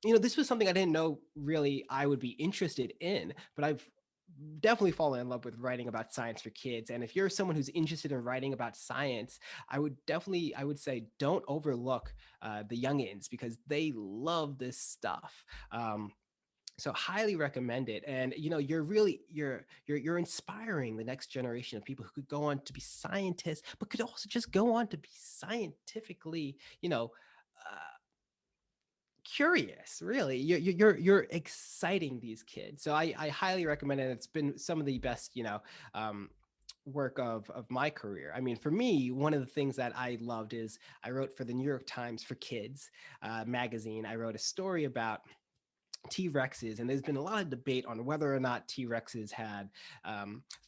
This was something I didn't know really I would be interested in, but I've definitely fallen in love with writing about science for kids. And if you're someone who's interested in writing about science, I would say don't overlook the youngins, because they love this stuff. So highly recommend it. And you're inspiring the next generation of people who could go on to be scientists, but could also just go on to be scientifically, curious. Really, you're exciting these kids. So I highly recommend it. It's been some of the best work of my career. I mean, for me, one of the things that I loved is I wrote for the New York Times for Kids magazine. I wrote a story about T-Rexes, and there's been a lot of debate on whether or not T-Rexes had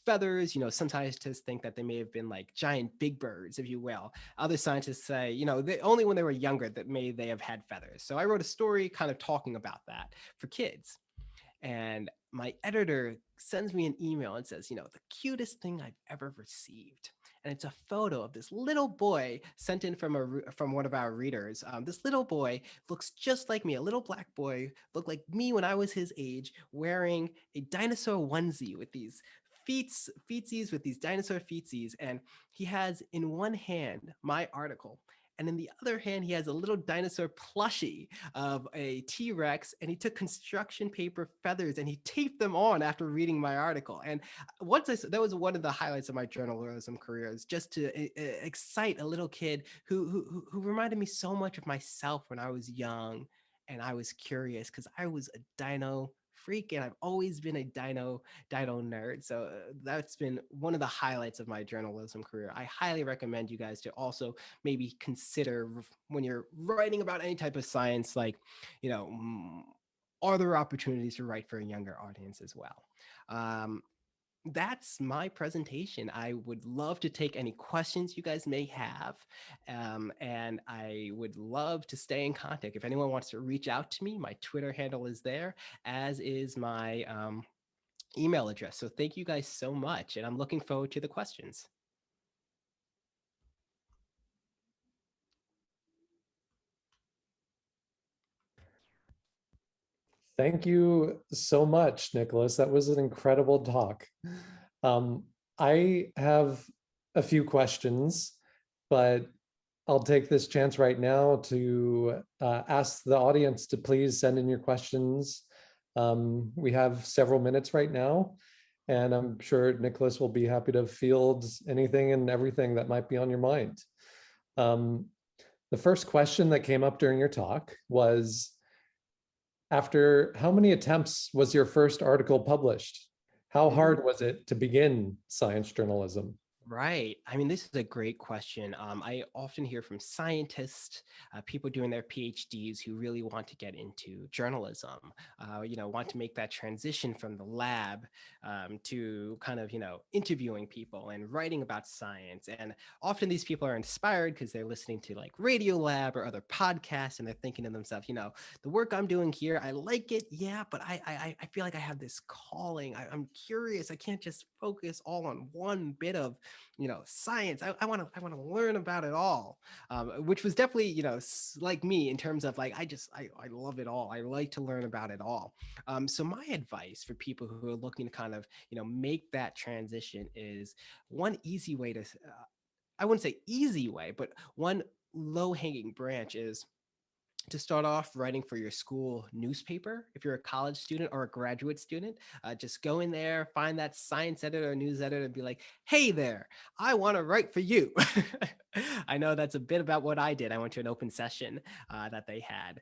feathers. Some scientists think that they may have been like giant big birds, if you will. Other scientists say, only when they were younger that they have had feathers. So I wrote a story kind of talking about that for kids. And my editor sends me an email and says, the cutest thing I've ever received. And it's a photo of this little boy sent in from one of our readers. This little boy looks just like me, a little black boy, looked like me when I was his age, wearing a dinosaur onesie with these feetsies, with these dinosaur feetsies. And he has in one hand my article, and in the other hand, he has a little dinosaur plushie of a T-Rex, and he took construction paper feathers and he taped them on after reading my article. And that was one of the highlights of my journalism career, is just to excite a little kid who reminded me so much of myself when I was young and I was curious, because I was a dino freak and I've always been a dino nerd. So that's been one of the highlights of my journalism career. I highly recommend you guys to also maybe consider, when you're writing about any type of science, like, are there opportunities to write for a younger audience as well? that's my presentation. I would love to take any questions you guys may have. And I would love to stay in contact. If anyone wants to reach out to me, my Twitter handle is there, as is my email address. So thank you guys so much. And I'm looking forward to the questions. Thank you so much, Nicholas. That was an incredible talk. I have a few questions, but I'll take this chance right now to ask the audience to please send in your questions. We have several minutes right now, and I'm sure Nicholas will be happy to field anything and everything that might be on your mind. The first question that came up during your talk was, after how many attempts was your first article published? How hard was it to begin science journalism? Right. I mean, this is a great question. I often hear from scientists, people doing their PhDs who really want to get into journalism, want to make that transition from the lab to kind of, interviewing people and writing about science. And often these people are inspired because they're listening to like Radio Lab or other podcasts, and they're thinking to themselves, the work I'm doing here, I like it, yeah, but I feel like I have this calling. I'm curious. I can't just focus all on one bit of science. I want to learn about it all, which was definitely like me in terms of like I love it all. I like to learn about it all. So my advice for people who are looking to kind of make that transition is one easy way to I wouldn't say easy way, but one low hanging branch is to start off writing for your school newspaper. If you're a college student or a graduate student, just go in there, find that science editor or news editor and be like, hey there, I want to write for you. I know that's a bit about what I did. I went to an open session that they had.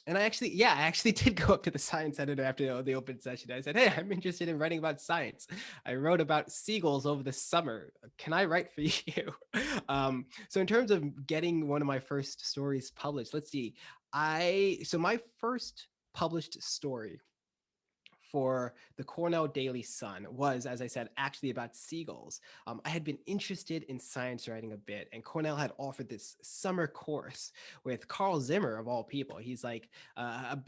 And I actually did go up to the science editor after the open session. I said, hey, I'm interested in writing about science. I wrote about seagulls over the summer. Can I write for you? So in terms of getting one of my first stories published, let's see. So my first published story for the Cornell Daily Sun was, as I said, actually about seagulls. I had been interested in science writing a bit, and Cornell had offered this summer course with Carl Zimmer, of all people. He's like a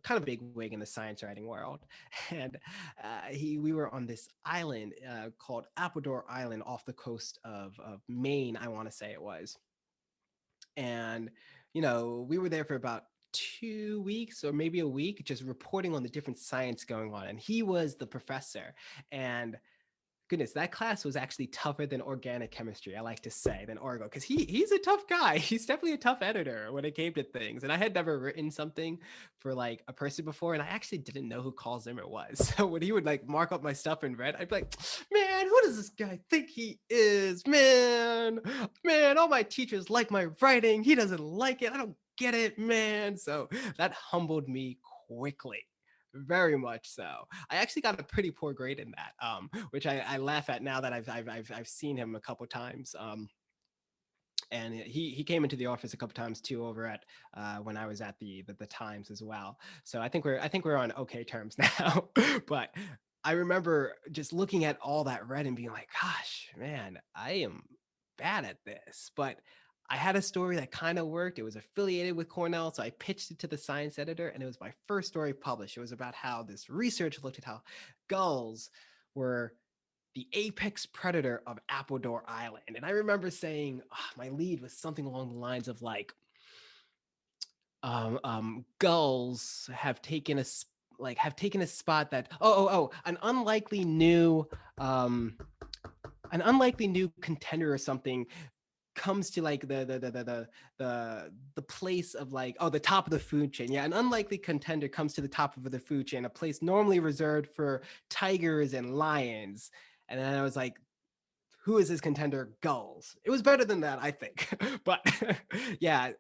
kind of big wig in the science writing world. And we were on this island called Appledore Island off the coast of Maine, I want to say it was. And we were there for about 2 weeks or maybe a week, just reporting on the different science going on. And he was the professor. And goodness, that class was actually tougher than organic chemistry, I like to say, than Orgo, because he's a tough guy. He's definitely a tough editor when it came to things. And I had never written something for like a person before, and I actually didn't know who Carl Zimmer was. So when he would like mark up my stuff in red, I'd be like, man, who does this guy think he is? Man, all my teachers like my writing. He doesn't like it. I don't get it, man. So that humbled me quickly. Very much so. I actually got a pretty poor grade in that, which I laugh at now that I've seen him a couple times. And he came into the office a couple times too over at when I was at the Times as well. So I think we're on okay terms now. But I remember just looking at all that red and being like, gosh, man, I am bad at this. But I had a story that kind of worked. It was affiliated with Cornell. So I pitched it to the science editor, and it was my first story published. It was about how this research looked at how gulls were the apex predator of Appledore Island. And I remember saying, my lead was something along the lines of like, gulls have taken a spot that an unlikely new contender or something comes to like the place of like the top of the food chain. Yeah, an unlikely contender comes to the top of the food chain, a place normally reserved for tigers and lions. And then I was like, who is this contender? Gulls. It was better than that, I think. But yeah,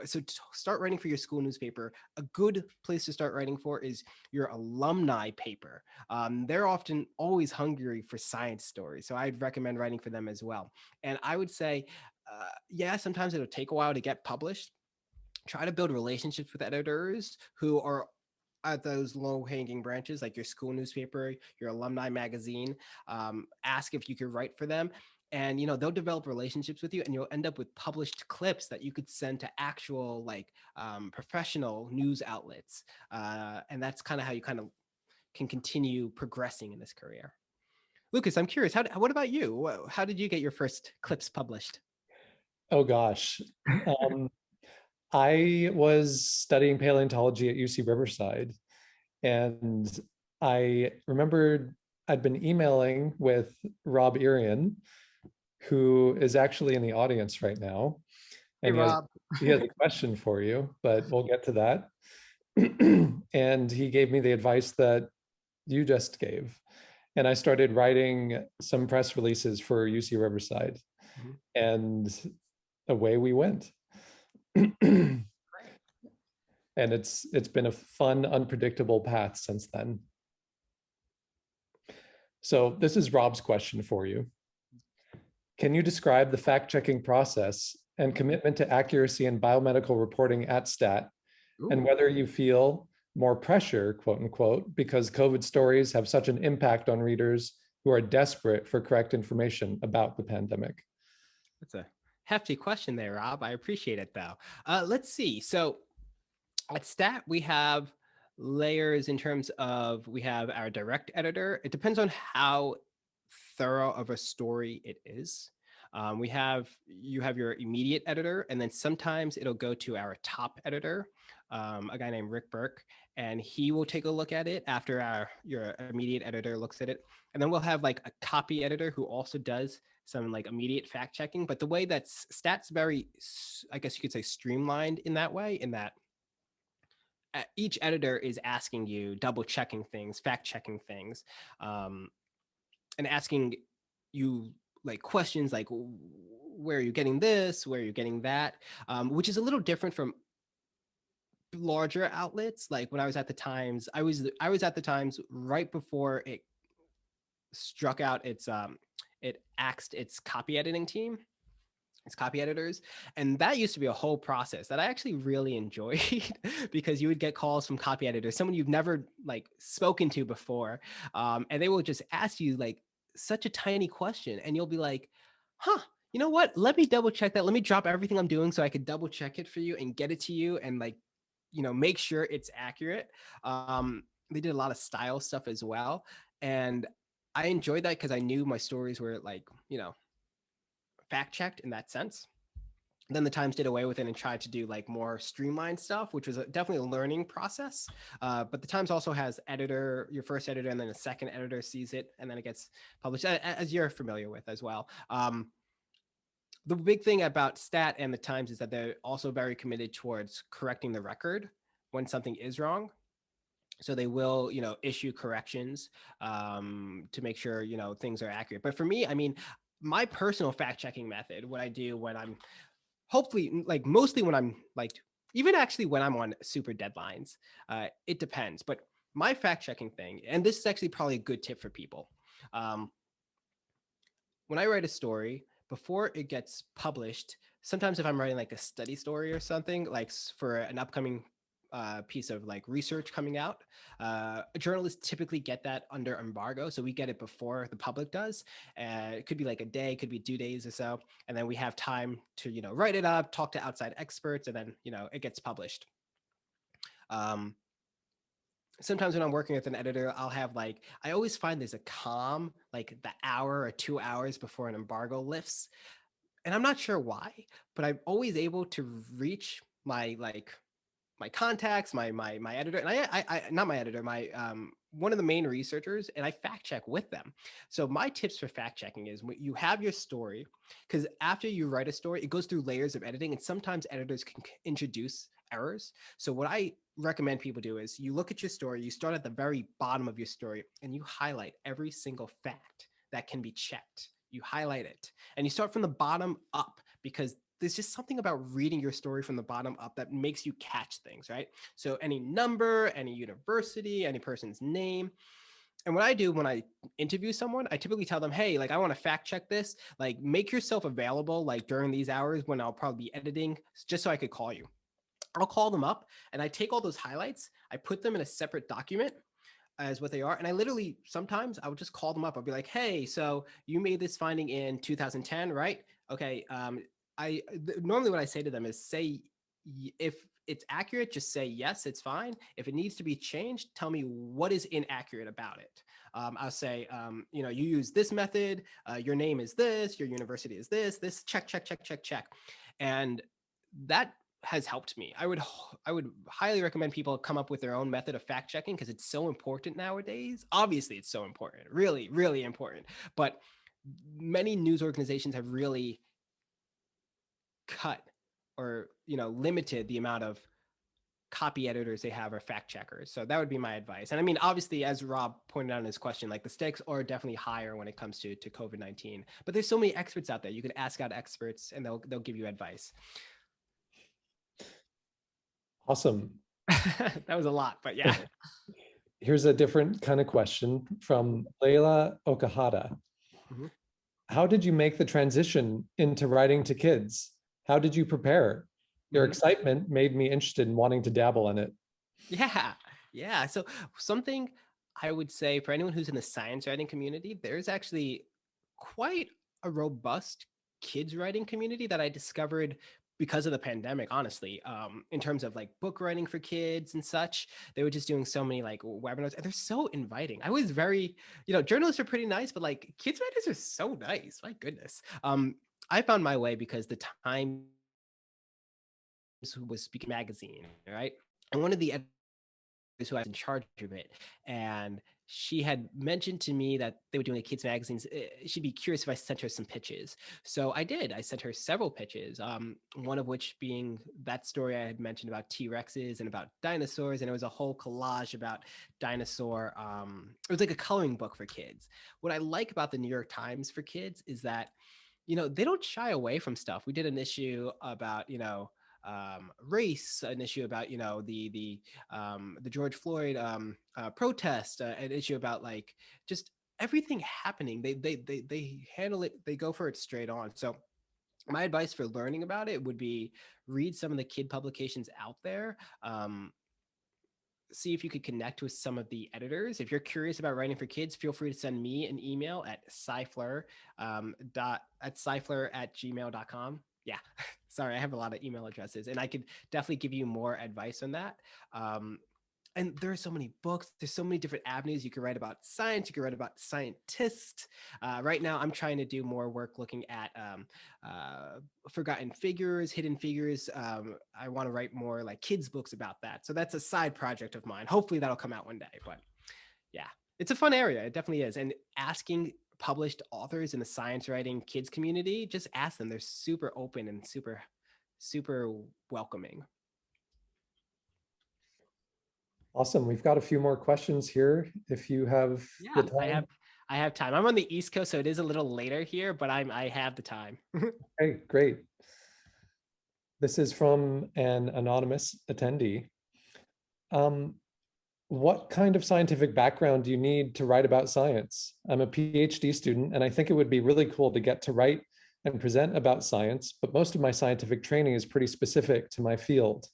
so to start writing for your school newspaper, a good place to start writing for is your alumni paper. They're often always hungry for science stories, so I'd recommend writing for them as well. And I would say, yeah, sometimes it'll take a while to get published. Try to build relationships with editors who are at those low hanging branches, like your school newspaper, your alumni magazine. Ask if you could write for them. And they'll develop relationships with you, and you'll end up with published clips that you could send to actual professional news outlets. And that's kind of how you kind of can continue progressing in this career. Lucas, I'm curious, what about you? How did you get your first clips published? Oh gosh. I was studying paleontology at UC Riverside, and I remembered I'd been emailing with Rob Irian, who is actually in the audience right now. Hey, And Rob. he has a question for you, but we'll get to that. And he gave me the advice that you just gave. And I started writing some press releases for UC Riverside. Mhm. And away we went. And it's been a fun, unpredictable path since then. So this is Rob's question for you. Can you describe the fact-checking process and commitment to accuracy in biomedical reporting at STAT, and whether you feel more pressure, quote unquote, because COVID stories have such an impact on readers who are desperate for correct information about the pandemic? That's a hefty question there, Rob. I appreciate it, though. Let's see. So at STAT, we have layers in terms of we have our direct editor. It depends on how thorough of a story it is. You have your immediate editor, and then sometimes it'll go to our top editor, a guy named Rick Burke, and he will take a look at it after your immediate editor looks at it. And then we'll have like a copy editor who also does some like immediate fact checking. But the way that STAT's very, I guess you could say, streamlined in that way, in that each editor is asking you, double checking things, fact checking things, and asking you like questions like, where are you getting this, where are you getting that, which is a little different from larger outlets. Like when I was at the Times, I was at the Times right before it struck out it axed its copy editing team, its copy editors. And that used to be a whole process that I actually really enjoyed because you would get calls from copy editors, someone you've never like spoken to before. And they will just ask you like such a tiny question, and you'll be like, huh, you know what? Let me double check that. Let me drop everything I'm doing so I could double check it for you and get it to you and like, make sure it's accurate. They did a lot of style stuff as well. And I enjoyed that because I knew my stories were like, fact checked in that sense. Then the Times did away with it and tried to do like more streamlined stuff, which was definitely a learning process. But the Times also has your first editor, and then a second editor sees it, and then it gets published, as you're familiar with as well. The big thing about STAT and the Times is that they're also very committed towards correcting the record when something is wrong. So they will, issue corrections to make sure, things are accurate. But for me, I mean, my personal fact checking method, what I do when I'm hopefully like mostly when I'm like, even actually when I'm on super deadlines, it depends. But my fact checking thing, and this is actually probably a good tip for people. When I write a story, before it gets published, sometimes if I'm writing like a study story or something, like for an upcoming piece of like research coming out, journalists typically get that under embargo, so we get it before the public does. It could be like a day, could be 2 days or so, and then we have time to write it up, talk to outside experts, and then it gets published. Sometimes when I'm working with an editor, I'll have like, I always find there's a calm, like the hour or 2 hours before an embargo lifts. And I'm not sure why, but I'm always able to reach my contacts, my editor, and I not my editor, my one of the main researchers, and I fact check with them. So my tips for fact checking is when you have your story, because after you write a story, it goes through layers of editing, and sometimes editors can introduce errors. So what I recommend people do is you look at your story, you start at the very bottom of your story, and you highlight every single fact that can be checked. You highlight it, and you start from the bottom up, because there's just something about reading your story from the bottom up that makes you catch things, right? So any number, any university, any person's name. And what I do when I interview someone, I typically tell them, hey, like I want to fact check this, like make yourself available like during these hours when I'll probably be editing, just so I could call you. I'll call them up and I take all those highlights, I put them in a separate document as what they are. And I literally, sometimes I would just call them up. I'll be like, hey, so you made this finding in 2010, right? Okay. Normally what I say to them is say, if it's accurate, just say, yes, it's fine. If it needs to be changed, tell me what is inaccurate about it. I'll say, you use this method, your name is this, your university is this, check, check, check, check, check. And that has helped me. I would highly recommend people come up with their own method of fact checking because it's so important nowadays. Obviously, it's so important, really, really important. But many news organizations have really cut or limited the amount of copy editors they have or fact checkers. So that would be my advice. And I mean, obviously, as Rob pointed out in his question, like the stakes are definitely higher when it comes to COVID-19. But there's so many experts out there. You can ask out experts and they'll give you advice. Awesome. That was a lot, but yeah. Here's a different kind of question from Leila Okahata. Mm-hmm. How did you make the transition into writing to kids? How did you prepare? Your excitement made me interested in wanting to dabble in it. Yeah. So something I would say for anyone who's in the science writing community, there's actually quite a robust kids writing community that I discovered because of the pandemic, honestly, in terms of like book writing for kids and such. They were just doing so many like webinars and they're so inviting. I was very, journalists are pretty nice, but like kids writers are so nice. My goodness. I found my way because the Times was Speaking Magazine, right? And one of the editors who I was in charge of it, and she had mentioned to me that they were doing a kids magazines. She'd be curious if I sent her some pitches. So I did. I sent her several pitches, one of which being that story I had mentioned about T-Rexes and about dinosaurs. And it was a whole collage about dinosaur. It was like a coloring book for kids. What I like about the New York Times for kids is that, they don't shy away from stuff. We did an issue about, race, an issue about the George Floyd protest, an issue about like just everything happening. They handle it. They go for it straight on. So my advice for learning about it would be read some of the kid publications out there. See if you could connect with some of the editors. If you're curious about writing for kids, feel free to send me an email at cyfleur@gmail.com. Yeah, sorry, I have a lot of email addresses, and I could definitely give you more advice on that. And there are so many books. There's so many different avenues. You can write about science. You can write about scientists. Right now, I'm trying to do more work looking at forgotten figures, hidden figures. I want to write more like kids books about that. So that's a side project of mine. Hopefully that'll come out one day. But yeah, it's a fun area. It definitely is. And asking published authors in the science writing kids community, just ask them. They're super open and super, super welcoming. Awesome. We've got a few more questions here. If you have the time. I have time. I'm on the East Coast, so it is a little later here, but I have the time. Okay, great. This is from an anonymous attendee. What kind of scientific background do you need to write about science? I'm a PhD student, and I think it would be really cool to get to write and present about science, but most of my scientific training is pretty specific to my field.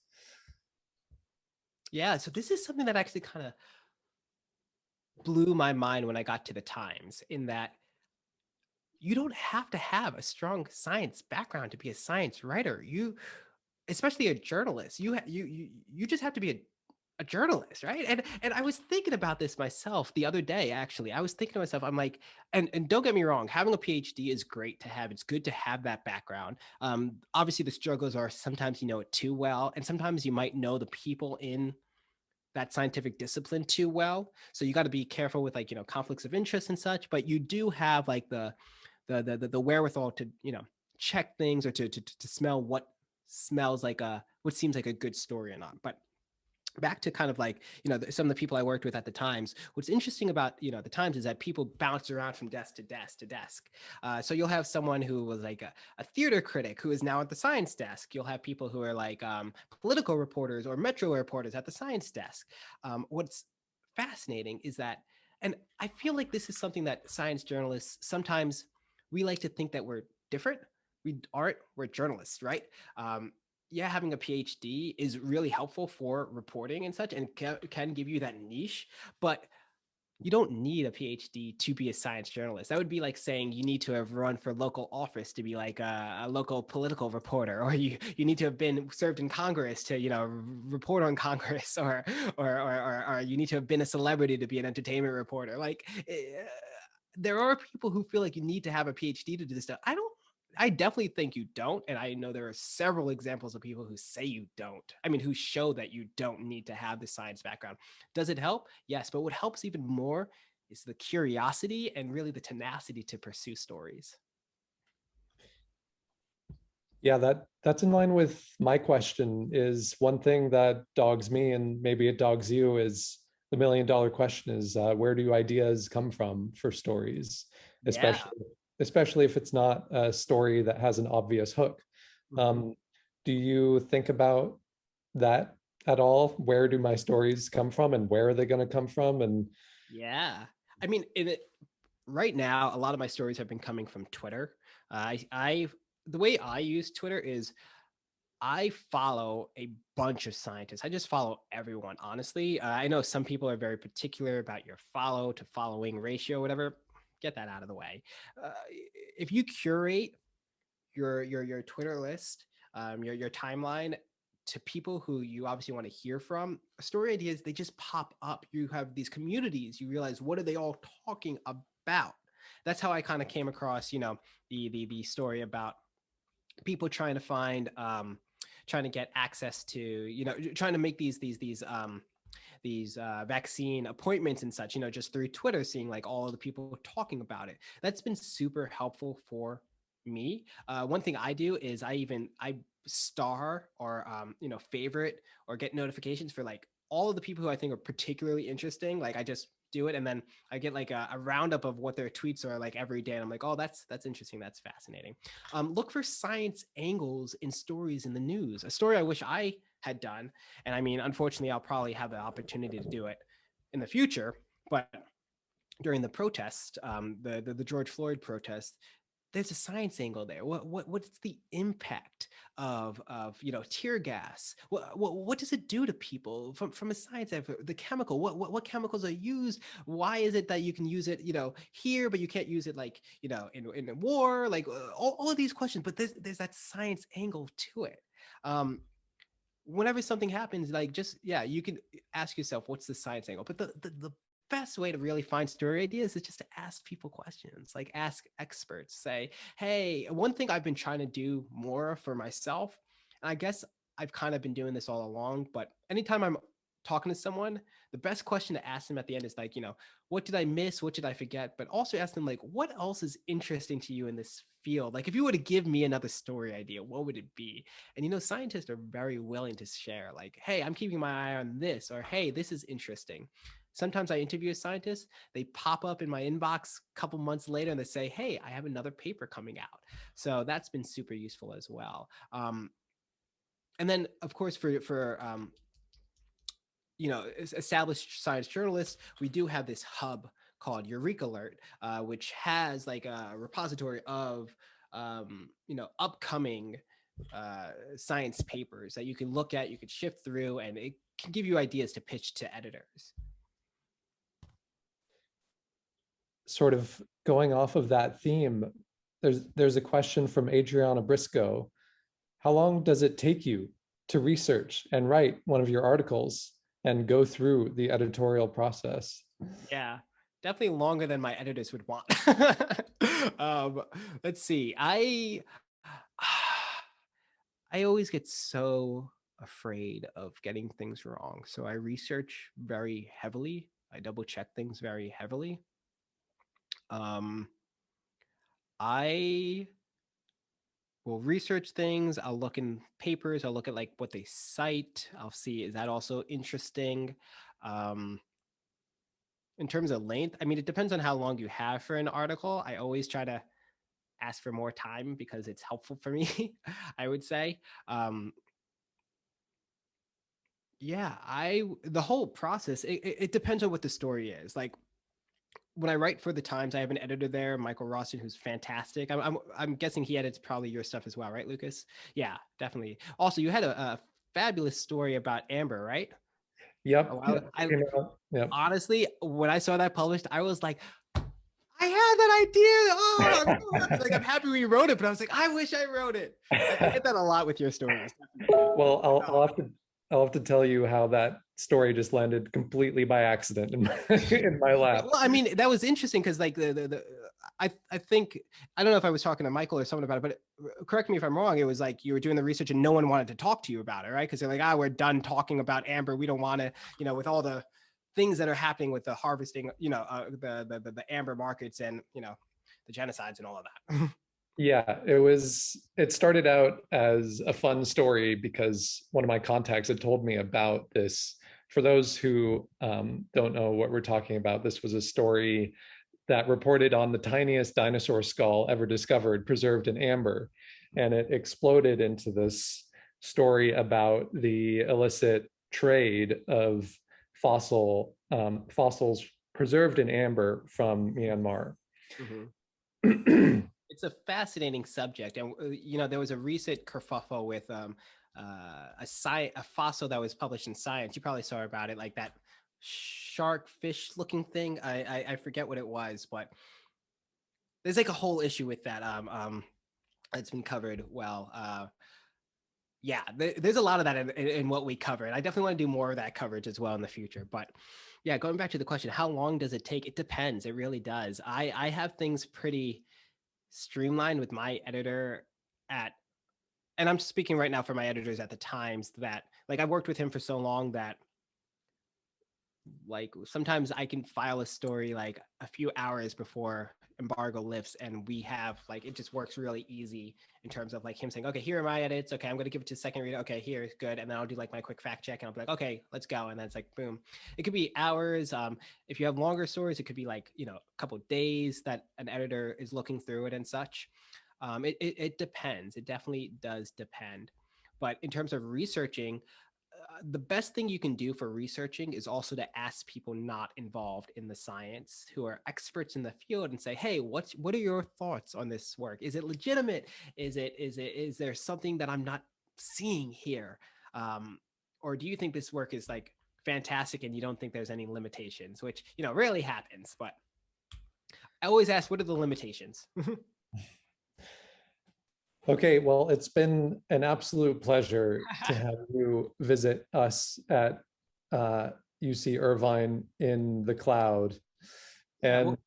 Yeah, so this is something that actually kind of blew my mind when I got to the Times, in that you don't have to have a strong science background to be a science writer. Especially a journalist, you just have to be a journalist, right? And I was thinking about this myself the other day. Actually, I was thinking to myself, I'm like, and don't get me wrong, having a PhD is great to have. It's good to have that background. Obviously, the struggles are sometimes you know it too well, and sometimes you might know the people in that scientific discipline too well. So you got to be careful with like conflicts of interest and such. But you do have like the wherewithal to check things, or to smell what smells like what seems like a good story or not. But back to kind of like some of the people I worked with at the Times. What's interesting about the Times is that people bounce around from desk to desk to desk. So you'll have someone who was like a theater critic who is now at the science desk. You'll have people who are like political reporters or metro reporters at the science desk. What's fascinating is that, and I feel like this is something that science journalists sometimes, we like to think that we're different. We aren't. We're journalists, right? yeah, having a PhD is really helpful for reporting and such, and can give you that niche, but you don't need a PhD to be a science journalist. That would be like saying you need to have run for local office to be like a local political reporter, or you need to have been served in Congress to report on Congress, or you need to have been a celebrity to be an entertainment reporter. Like there are people who feel like you need to have a PhD to do this stuff. I definitely think you don't. And I know there are several examples of people who say you don't. I mean, who show that you don't need to have the science background. Does it help? Yes. But what helps even more is the curiosity and really the tenacity to pursue stories. Yeah, that's in line with my question. Is one thing that dogs me, and maybe it dogs you, is the $1 million question is where do ideas come from for stories, Yeah. especially if it's not a story that has an obvious hook. Mhm. Um, do you think about that at all? Where do my stories come from, and where are they going to come from? And Yeah. I mean, right now, a lot of my stories have been coming from Twitter. The way I use Twitter is I follow a bunch of scientists. I just follow everyone, honestly. I know some people are very particular about your follow to following ratio, whatever. Get that out of the way. Uh, if you curate your Twitter list, your timeline to people who you obviously want to hear from, story ideas they just pop up. You have these communities. You realize what are they all talking about. That's how I kind of came across, the story about people trying to find trying to get access to trying to make these vaccine appointments and such, just through Twitter, seeing like all of the people talking about it. That's been super helpful for me. One thing I do is I star or favorite or get notifications for like all of the people who I think are particularly interesting. Like I just do it, and then I get like a roundup of what their tweets are like every day, and I'm like, oh, that's interesting, that's fascinating. Look for science angles in stories in the news. A story I wish I had done, and I mean, unfortunately, I'll probably have the opportunity to do it in the future. But during the protest, the George Floyd protest, there's a science angle there. What's the impact of tear gas? What does it do to people from a science effort? The chemical, what chemicals are used? Why is it that you can use it here, but you can't use it like in a war? Like all of these questions, but there's that science angle to it. Whenever something happens, like just you can ask yourself, what's the science angle? But the best way to really find story ideas is just to ask people questions, like ask experts. Say, hey, one thing I've been trying to do more for myself, and I guess I've kind of been doing this all along, but anytime I'm talking to someone, the best question to ask them at the end is like, what did I miss? What did I forget? But also ask them like, what else is interesting to you in this field? Like, if you were to give me another story idea, what would it be? And scientists are very willing to share, like, hey, I'm keeping my eye on this, or hey, this is interesting. Sometimes I interview a scientist, they pop up in my inbox a couple months later and they say, hey, I have another paper coming out. So that's been super useful as well. And then, of course, for established science journalists, we do have this hub called Eureka Alert, which has like a repository of upcoming science papers that you can look at, you can shift through, and it can give you ideas to pitch to editors. sort of going off of that theme, there's a question from Adriana Briscoe. How long does it take you to research and write one of your articles and go through the editorial process? Yeah, definitely longer than my editors would want. um, let's see. I always get so afraid of getting things wrong, so I research very heavily. I double check things very heavily. Um, I will research things. I'll look in papers. I'll look at like what they cite. I'll see, is that also interesting? Um, in terms of length, I mean, it depends on how long you have for an article. I always try to ask for more time because it's helpful for me, I would say. Yeah, the whole process, it depends on what the story is. Like when I write for the Times, I have an editor there, Michael Roston, who's fantastic. I'm guessing he edits probably your stuff as well, right, Lucas? Yeah, definitely. Also, you had a fabulous story about Amber, right? Yep. Oh, I Yep. honestly, when I saw that published, I was like, I had that idea. Oh, I'm so happy. Like, I'm happy we wrote it, but I was like, I wish I wrote it. I get that a lot with your stories. Well, I'll have to tell you how that story just landed completely by accident in my, in my Yeah, lap. well, I mean, that was interesting because like I think I don't know if I was talking to Michael or someone about it, but correct me if I'm wrong. It was like you were doing the research and no one wanted to talk to you about it, right? Because they're like, we're done talking about Amber. We don't want to, with all the things that are happening with the harvesting, the amber markets and the genocides and all of that. Yeah, it started out as a fun story because one of my contacts had told me about this. For those who don't know what we're talking about, this was a story that reported on the tiniest dinosaur skull ever discovered, preserved in amber. And it exploded into this story about the illicit trade of fossils preserved in amber from Myanmar. Mm-hmm. It's a fascinating subject, and there was a recent kerfuffle with a fossil that was published in Science. You probably saw about it, like that shark fish looking thing. I forget what it was, but there's like a whole issue with that. It's been covered well. Yeah, there's a lot of that in what we cover, and I definitely want to do more of that coverage as well in the future. But yeah, going back to the question, how long does it take? It depends. It really does. I have things pretty streamlined with my editor and I'm speaking right now for my editors at the Times, that like I've worked with him for so long that like sometimes I can file a story like a few hours before embargo lifts, and we have like it just works really easy in terms of like him saying, okay, here are my edits, okay, I'm going to give it to second reader, okay, here, good, and then I'll do like my quick fact check and I'll be like, okay, let's go, and then it's like boom. It could be hours. If you have longer stories, it could be like a couple of days that an editor is looking through it and such. It depends. It definitely does depend. But in terms of researching, the best thing you can do for researching is also to ask people not involved in the science who are experts in the field and say, hey, what are your thoughts on this work? Is it legitimate? Is there something that I'm not seeing here? Or do you think this work is like fantastic and you don't think there's any limitations, which rarely happens, but I always ask, what are the limitations? Okay, well, it's been an absolute pleasure to have you visit us at UC Irvine in the cloud. Yeah, And well,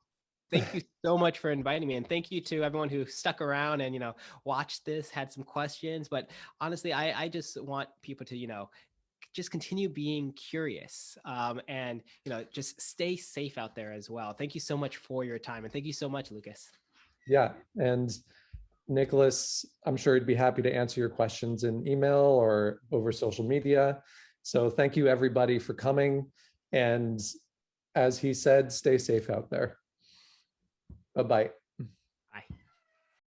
thank you so much for inviting me, and thank you to everyone who stuck around and watched this, had some questions. But honestly, I just want people to just continue being curious, and just stay safe out there as well. Thank you so much for your time, and thank you so much, Lucas. yeah, and Nicholas, I'm sure he'd be happy to answer your questions in email or over social media. So thank you everybody for coming. And as he said, stay safe out there. Bye-bye.